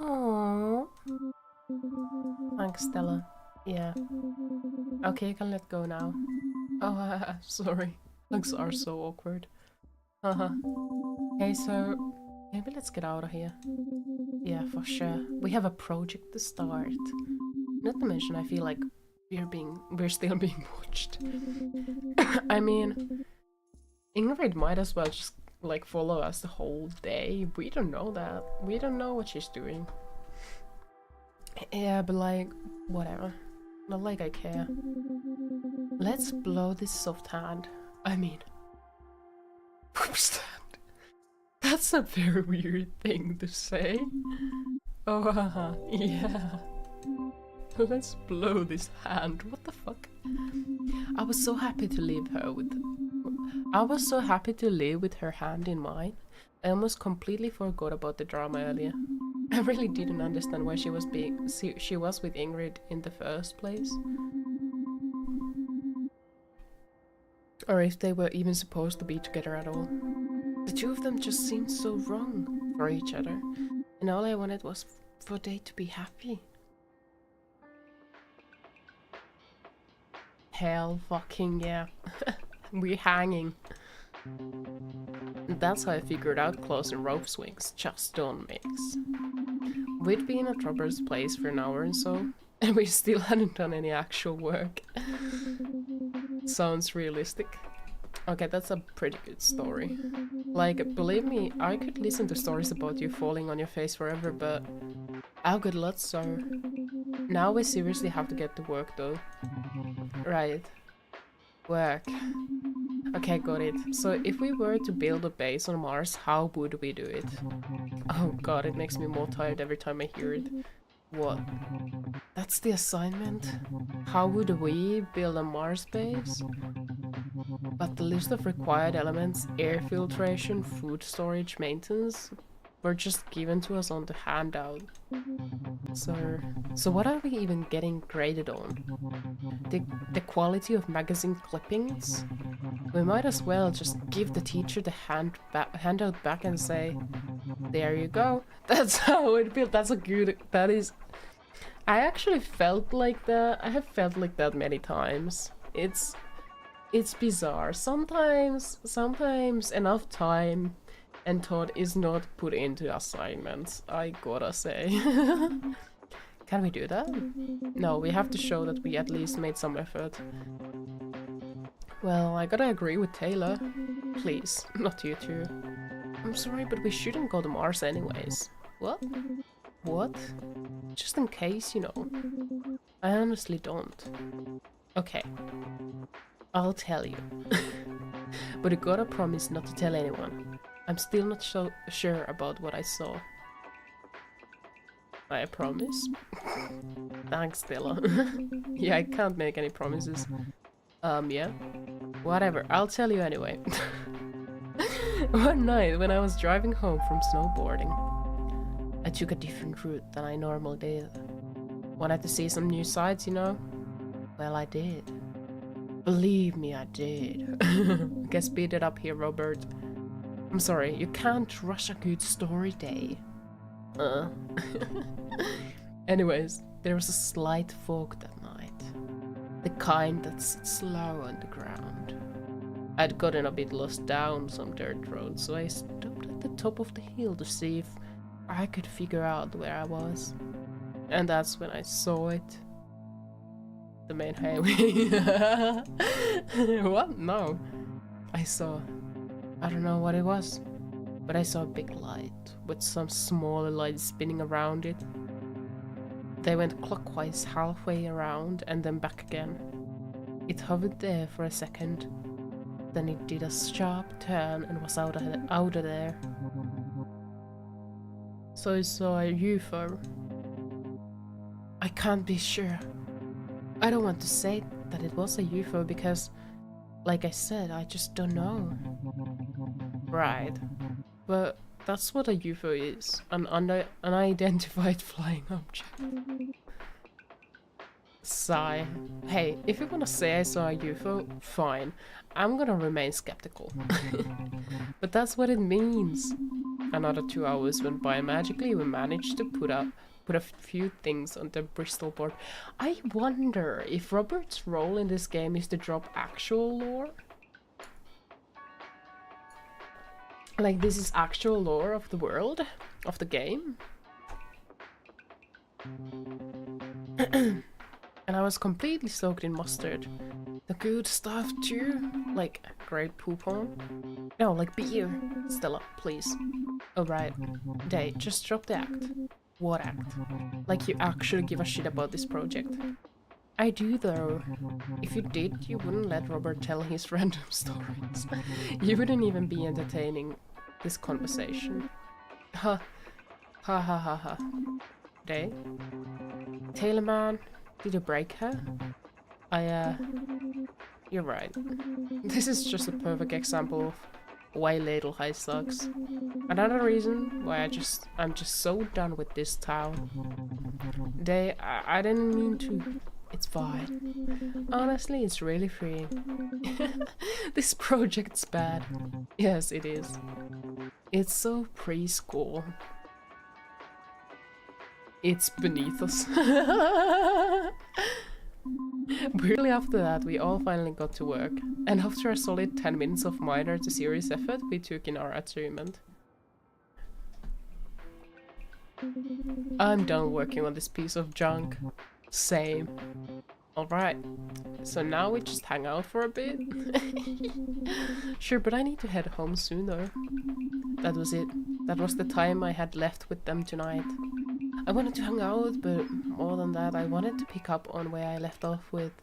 Aww. Thanks, Stella. Yeah. Okay, you can let go now. Oh, sorry. Hugs are so awkward. Haha. Hey, so maybe let's get out of here. Yeah, for sure. We have a project to start. Not to mention, I feel like we're still being watched. I mean, Ingrid might as well just like follow us the whole day. We don't know that. We don't know what she's doing. Yeah, but like, whatever. Not like I care. Let's blow this soft hand. I mean, what's that? That's a very weird thing to say. Oh, yeah. Let's blow this hand. What the fuck? I was so happy to leave with her hand in mine. I almost completely forgot about the drama earlier. I really didn't understand why she was with Ingrid in the first place. Or if they were even supposed to be together at all. The two of them just seemed so wrong for each other. And all I wanted was for they to be happy. Hell fucking yeah. We're hanging. That's how I figured out claws and rope swings just don't mix. We'd been at Robert's place for an hour and so, and we still hadn't done any actual work. Sounds realistic. Okay, that's a pretty good story. Like, believe me, I could listen to stories about you falling on your face forever, but our good luck, so now we seriously have to get to work though. Right. Work. Okay, got it. So if we were to build a base on Mars, how would we do it? Oh god, it makes me more tired every time I hear it. What? That's the assignment? How would we build a Mars base? But the list of required elements, air filtration, food storage, maintenance, were just given to us on the handout. So what are we even getting graded on? The quality of magazine clippings? We might as well just give the teacher the handout back and say, there you go. That's how it feels. That's a good, that is, I actually felt like that. I have felt like that many times. It's bizarre. Sometimes enough time and thought is not put into assignments, I gotta say. Can we do that? No, we have to show that we at least made some effort. Well, I gotta agree with Taylor. Please, not you two. I'm sorry, but we shouldn't go to Mars anyways. What? What? Just in case, you know. I honestly don't. Okay. I'll tell you. But you gotta promise not to tell anyone. I'm still not so sure about what I saw. I promise. Thanks, Stella. Yeah, I can't make any promises. Yeah. Whatever, I'll tell you anyway. One night, when I was driving home from snowboarding, I took a different route than I normally did. Wanted to see some new sights, you know? Well, I did. Believe me, I did. Guess speed it up here, Robert. I'm sorry, you can't rush a good story day. Anyways, there was a slight fog that night. The kind that sits slow on the ground. I'd gotten a bit lost down some dirt road, so I stopped at the top of the hill to see if I could figure out where I was. And that's when I saw it. The main highway. What? No. I don't know what it was, but I saw a big light with some smaller lights spinning around it. They went clockwise halfway around and then back again. It hovered there for a second. Then it did a sharp turn and was out of there. So I saw a UFO. I can't be sure. I don't want to say that it was a UFO because, like I said, I just don't know. Right. But that's what a UFO is. An unidentified flying object. Sigh. Hey, if you wanna say I saw a UFO, fine. I'm gonna remain skeptical. But that's what it means. Another 2 hours went by and magically we managed to put a few things on the Bristol board. I wonder if Robert's role in this game is to drop actual lore? Like this is actual lore of the world, of the game? And I was completely soaked in mustard. The good stuff too? Like grape poupon? No, like beer. Stella, please. Oh right. Day, just drop the act. What act? Like you actually give a shit about this project. I do though. If you did, you wouldn't let Robert tell his random stories. You wouldn't even be entertaining this conversation. Ha. Ha ha ha ha. Day? Taylor man, did you break her? You're right. This is just a perfect example of why Ladle High sucks. Another reason why I'm just so done with this town. I didn't mean to. It's fine. Honestly, it's really freeing. This project's bad. Yes, it is. It's so preschool. It's beneath us. Weirdly after that, we all finally got to work. And after a solid 10 minutes of minor to serious effort, we took in our achievement. I'm done working on this piece of junk. Same. Alright, so now we just hang out for a bit? Sure, but I need to head home soon though. That was it. That was the time I had left with them tonight. I wanted to hang out, but more than that, I wanted to pick up on where I left off with...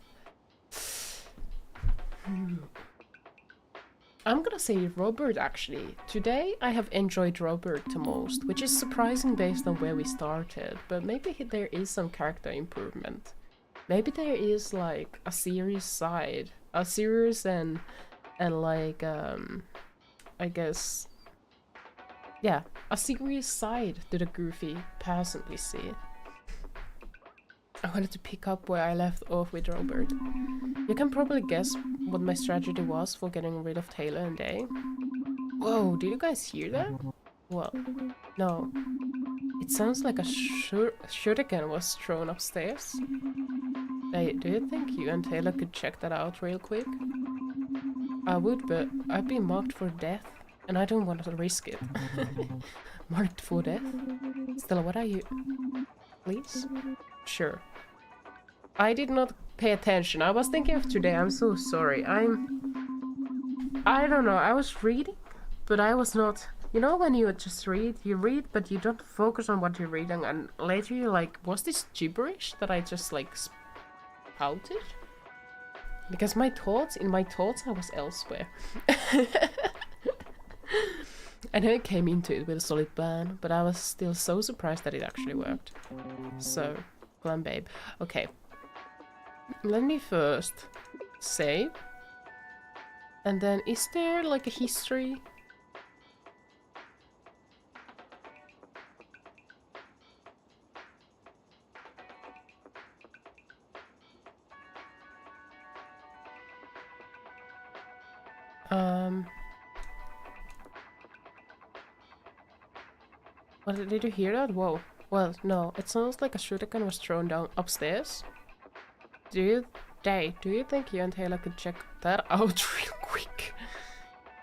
I'm gonna say Robert actually. Today I have enjoyed Robert the most, which is surprising based on where we started, but maybe there is some character improvement. Maybe there is like a serious side. A serious and like I guess yeah, a serious side to the goofy person we see. I wanted to pick up where I left off with Robert. You can probably guess what my strategy was for getting rid of Taylor and Day. Whoa, did you guys hear that? Well, no. It sounds like a shuriken was thrown upstairs. Hey, do you think you and Taylor could check that out real quick? I would, but I'd be marked for death, and I don't want to risk it. Marked for death? Stella, what are you? Please? Sure. I did not pay attention. I was thinking of today. I'm so sorry. I don't know. I was reading, but I was not... You know when you just read, but you don't focus on what you're reading, and later you're like, was this gibberish that I just like spouted? Because in my thoughts I was elsewhere. I know it came into it with a solid ban, but I was still so surprised that it actually worked. So, glam babe. Okay. Let me first save. And then, is there like a history? What, did you hear that? Whoa. Well, no, it sounds like a shuriken was thrown down upstairs. Do you think you and Taylor could check that out real quick?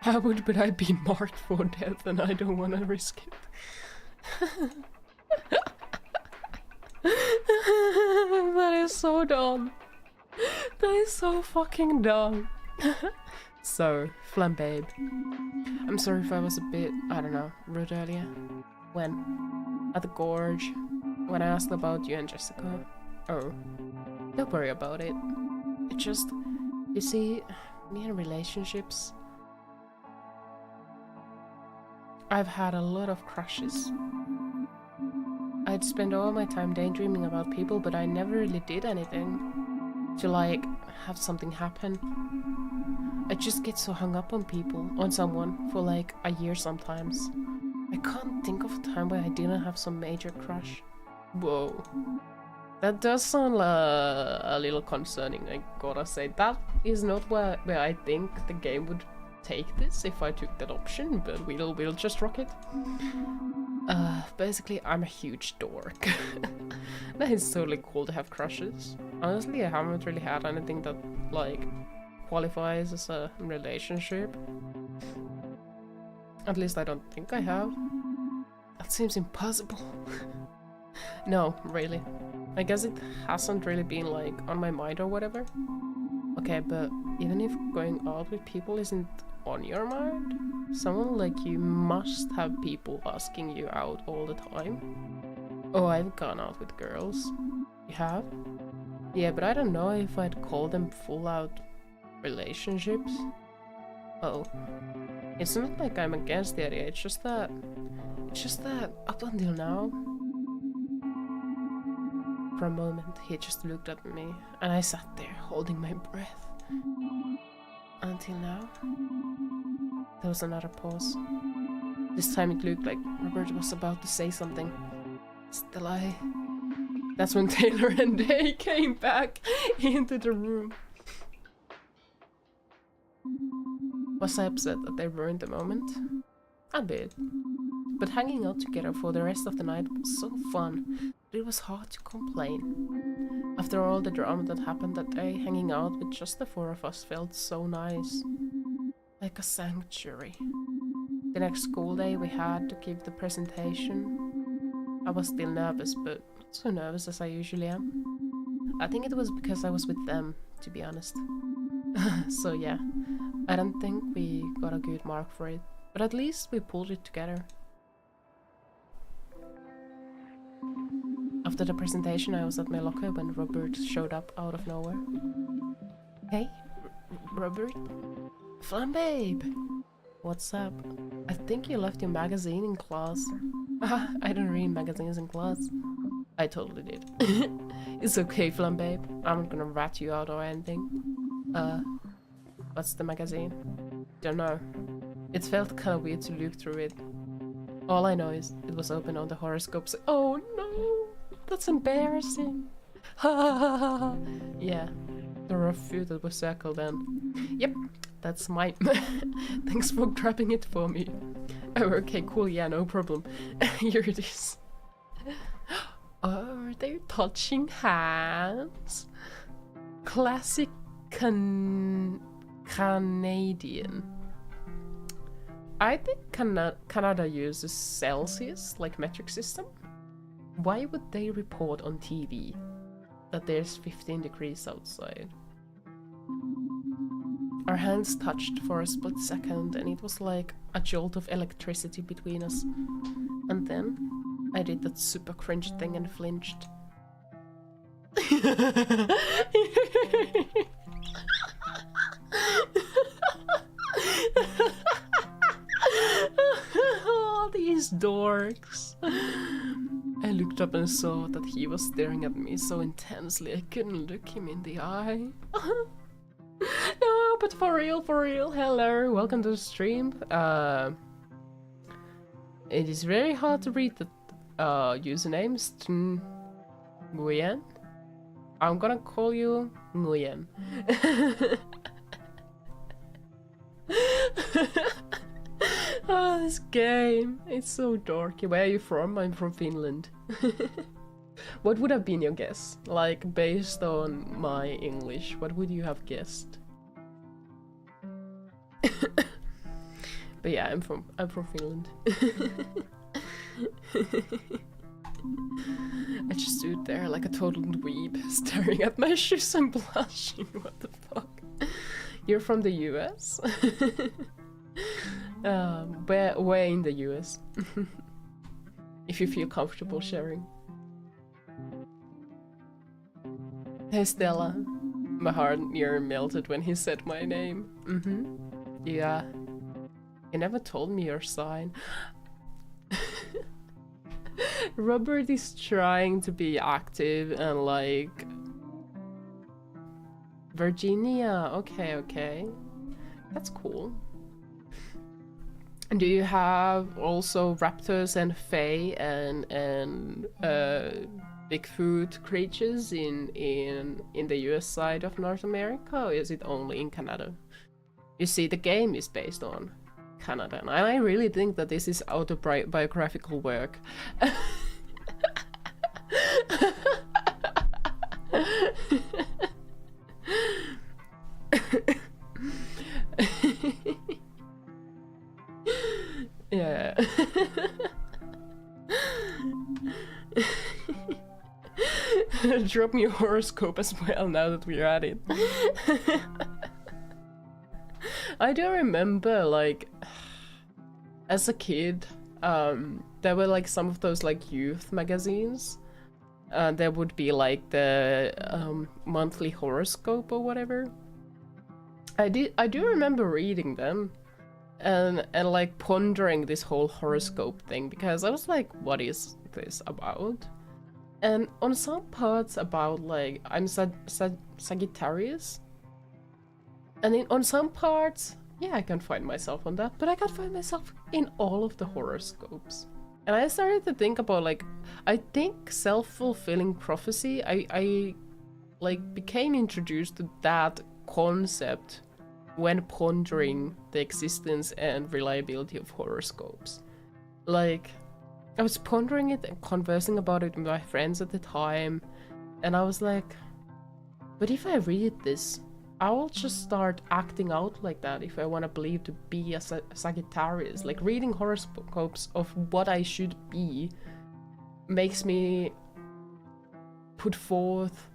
I would, but I'd be marked for death and I don't want to risk it. That is so dumb. That is so fucking dumb. So, Flambabe. I'm sorry if I was a bit, I don't know, rude earlier. When? At the gorge. when I asked about you and Jessica. Oh, don't worry about it. It just, you see, me in relationships, I've had a lot of crushes. I'd spend all my time daydreaming about people, but I never really did anything to like have something happen. I just get so hung up on people, on someone, for like a year sometimes. I can't think of a time where I didn't have some major crush. Whoa. That does sound a little concerning, I gotta say. That is not where I think the game would take this if I took that option, but we'll just rock it. Basically, I'm a huge dork. That is totally cool to have crushes. Honestly, I haven't really had anything that, like, qualifies as a relationship. At least I don't think I have. That seems impossible. No, really. I guess it hasn't really been, like, on my mind or whatever. Okay, but even if going out with people isn't on your mind, someone like you must have people asking you out all the time. Oh, I've gone out with girls. You have? Yeah, but I don't know if I'd call them full-out relationships. Oh. It's not like I'm against the idea, it's just that up until now, for a moment he just looked at me and I sat there holding my breath. Until now. There was another pause. This time it looked like Robert was about to say something. Still That's when Taylor and Day came back into the room. Was I upset that they ruined the moment? A bit. But hanging out together for the rest of the night was so fun that it was hard to complain. After all the drama that happened that day, hanging out with just the four of us felt so nice. Like a sanctuary. The next school day we had to give the presentation. I was still nervous, but not so nervous as I usually am. I think it was because I was with them, to be honest. So yeah, I don't think we got a good mark for it, but at least we pulled it together. After the presentation, I was at my locker when Robert showed up out of nowhere. Hey, Robert? Fun babe! What's up? I think you left your magazine in class. I don't read magazines in class. I totally did. It's okay, Flan babe. I'm not gonna rat you out or anything. What's the magazine? Don't know. It felt kinda weird to look through it. All I know is it was open on the horoscopes. Oh no! That's embarrassing! Ha ha ha ha! Yeah, there were a few that were circled and... Yep, that's mine. Thanks for grabbing it for me. Oh, okay, cool, yeah, no problem. Here it is. Oh, they're touching hands. Classic Canadian. I think Canada uses Celsius, like metric system. Why would they report on TV that there's 15 degrees outside? Our hands touched for a split second and it was like a jolt of electricity between us. And then I did that super cringe thing and flinched. Oh, these dorks. I looked up and saw that he was staring at me so intensely I couldn't look him in the eye. No, but for real, hello, welcome to the stream. It is very hard to read the usernames. Nguyen. I'm gonna call you Nguyen. Oh, this game. It's so dorky. Where are you from? I'm from Finland. What would have been your guess? Like, based on my English, what would you have guessed? But yeah, I'm from Finland. I just stood there like a total dweeb, staring at my shoes and blushing. What the fuck? You're from the US? Where in the US? If you feel comfortable sharing. Hey Stella. My heart near melted when he said my name. Yeah. You never told me your sign. Robert is trying to be active and like... Virginia, okay. That's cool. And do you have also raptors and fae and Bigfoot creatures in the US side of North America, or is it only in Canada? You see, the game is based on Canada, and I really think that this is autobiographical work. Yeah. Drop me a horoscope as well now that we're at it. I do remember, like, as a kid, there were like some of those like youth magazines. There would be like the monthly horoscope or whatever. I do remember reading them and like pondering this whole horoscope thing, because I was like, what is this about? And on some parts about like I'm Sagittarius, and on some parts, yeah, I can find myself on that, but I can't find myself in all of the horoscopes. And I started to think about like, I think self-fulfilling prophecy, I like became introduced to that concept when pondering the existence and reliability of horoscopes. Like, I was pondering it and conversing about it with my friends at the time, and I was like, but if I read this, I will just start acting out like that if I want to believe to be a Sagittarius. Like, reading horoscopes of what I should be makes me put forth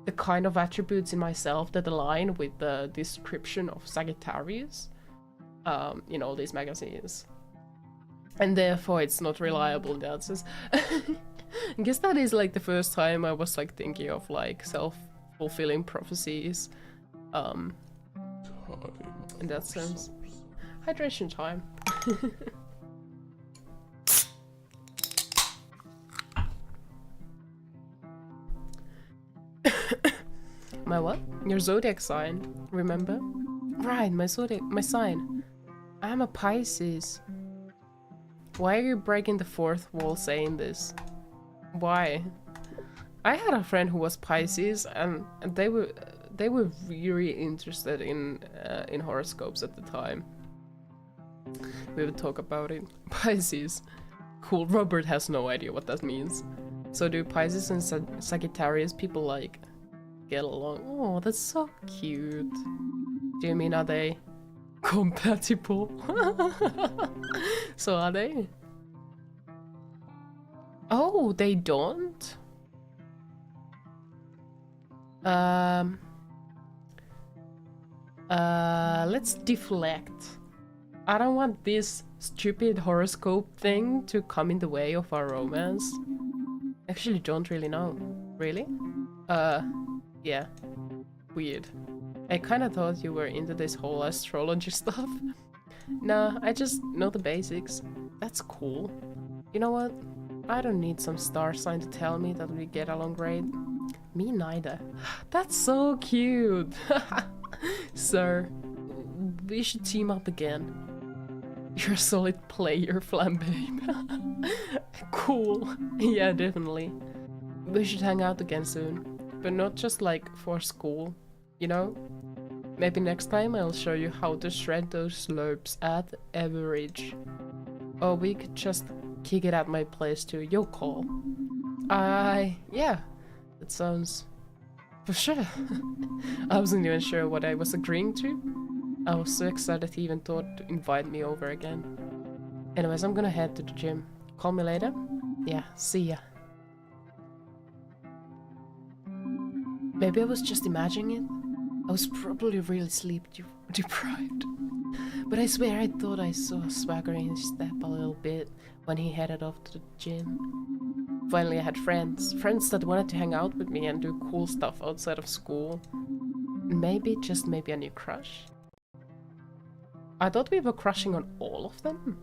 the kind of attributes in myself that align with the description of Sagittarius in all these magazines. And therefore it's not reliable in that sense. I guess that is like the first time I was like thinking of like self-fulfilling prophecies in that sense. Hydration time. My what? Your zodiac sign, remember? Right, my sign. I'm a Pisces. Why are you breaking the fourth wall saying this? Why? I had a friend who was Pisces, and they were really interested in horoscopes at the time. We would talk about it. Pisces. Cool. Robert has no idea what that means. So do Pisces and Sagittarius people like get along? Oh, that's so cute. Do you mean, are they compatible? So are they? Oh, they don't? Let's deflect. I don't want this stupid horoscope thing to come in the way of our romance. Actually, don't really know. Really? Yeah. Weird. I kinda thought you were into this whole astrology stuff. Nah, I just know the basics. That's cool. You know what? I don't need some star sign to tell me that we get along great. Me neither. That's so cute! Sir, we should team up again. You're a solid player, Flambe. Cool. Yeah, definitely. We should hang out again soon. But not just like for school, you know? Maybe next time I'll show you how to shred those slurps at average. Or we could just kick it at my place too. Your call. Yeah. That sounds... for sure. I wasn't even sure what I was agreeing to. I was so excited he even thought to invite me over again. Anyways, I'm gonna head to the gym. Call me later? Yeah, see ya. Maybe I was just imagining it. I was probably really sleep deprived. But I swear I thought I saw a swagger in his step a little bit when he headed off to the gym. Finally I had friends that wanted to hang out with me and do cool stuff outside of school. Maybe, just maybe a new crush? I thought we were crushing on all of them.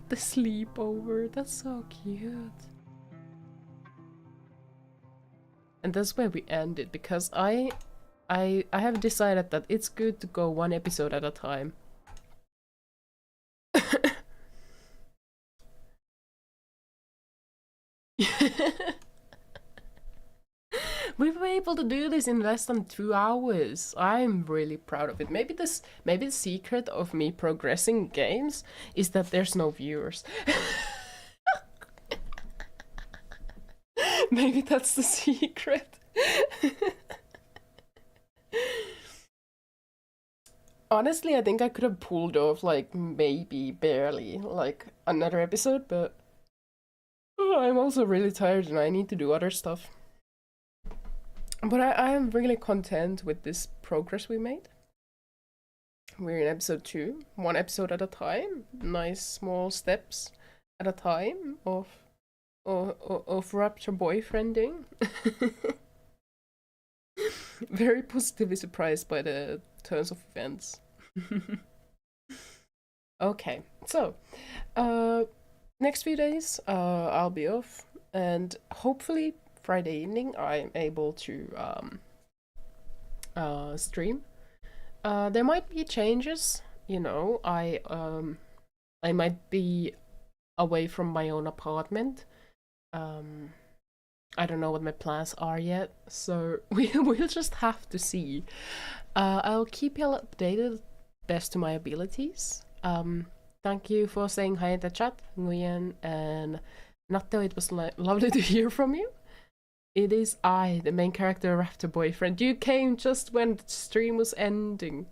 The sleepover, that's so cute. And that's where we ended, because I have decided that it's good to go one episode at a time. We were able to do this in less than 2 hours. I'm really proud of it. Maybe the secret of me progressing games is that there's no viewers. Maybe that's the secret. Honestly, I think I could have pulled off, like, maybe barely, like, another episode, but I'm also really tired and I need to do other stuff. But I am really content with this progress we made. We're in episode 2, one episode at a time, nice small steps at a time of Raptor boyfriending. Very positively surprised by the turns of events. Okay, so next few days I'll be off, and hopefully Friday evening I'm able to stream. There might be changes, you know. I might be away from my own apartment. I don't know what my plans are yet, so we'll just have to see. I'll keep you updated best to my abilities. Thank you for saying hi in the chat, Nguyen and Natto. It was lovely to hear from you. It is I, the main character, Raptor boyfriend. You came just when the stream was ending.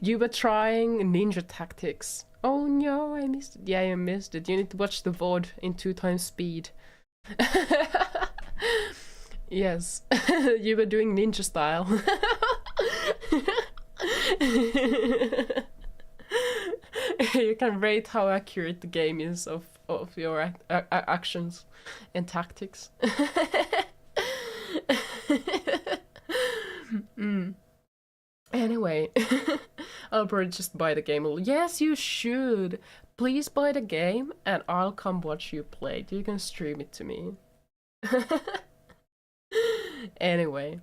You were trying ninja tactics. Oh no, I missed it. Yeah, I missed it. You need to watch the VOD in 2 times speed. Yes, you were doing ninja style. You can rate how accurate the game is of your actions and tactics. Anyway, I'll probably just buy the game. Yes, you should. Please buy the game and I'll come watch you play. You can stream it to me. Anyway,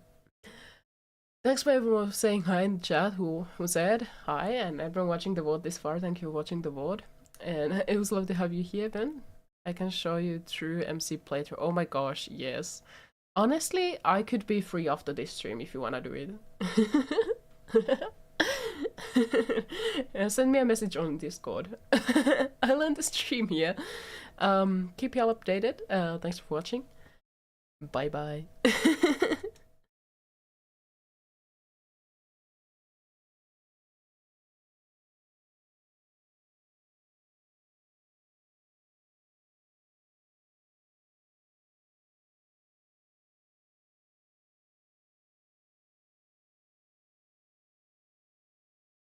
thanks for everyone saying hi in the chat who said hi, and everyone watching the VOD this far. Thank you for watching the VOD. And it was lovely to have you here, Ben. I can show you through MC playthrough. Oh my gosh, yes. Honestly, I could be free after this stream if you wanna do it. Send me a message on Discord. I'll end the stream here. Keep y'all updated. Thanks for watching. Bye bye.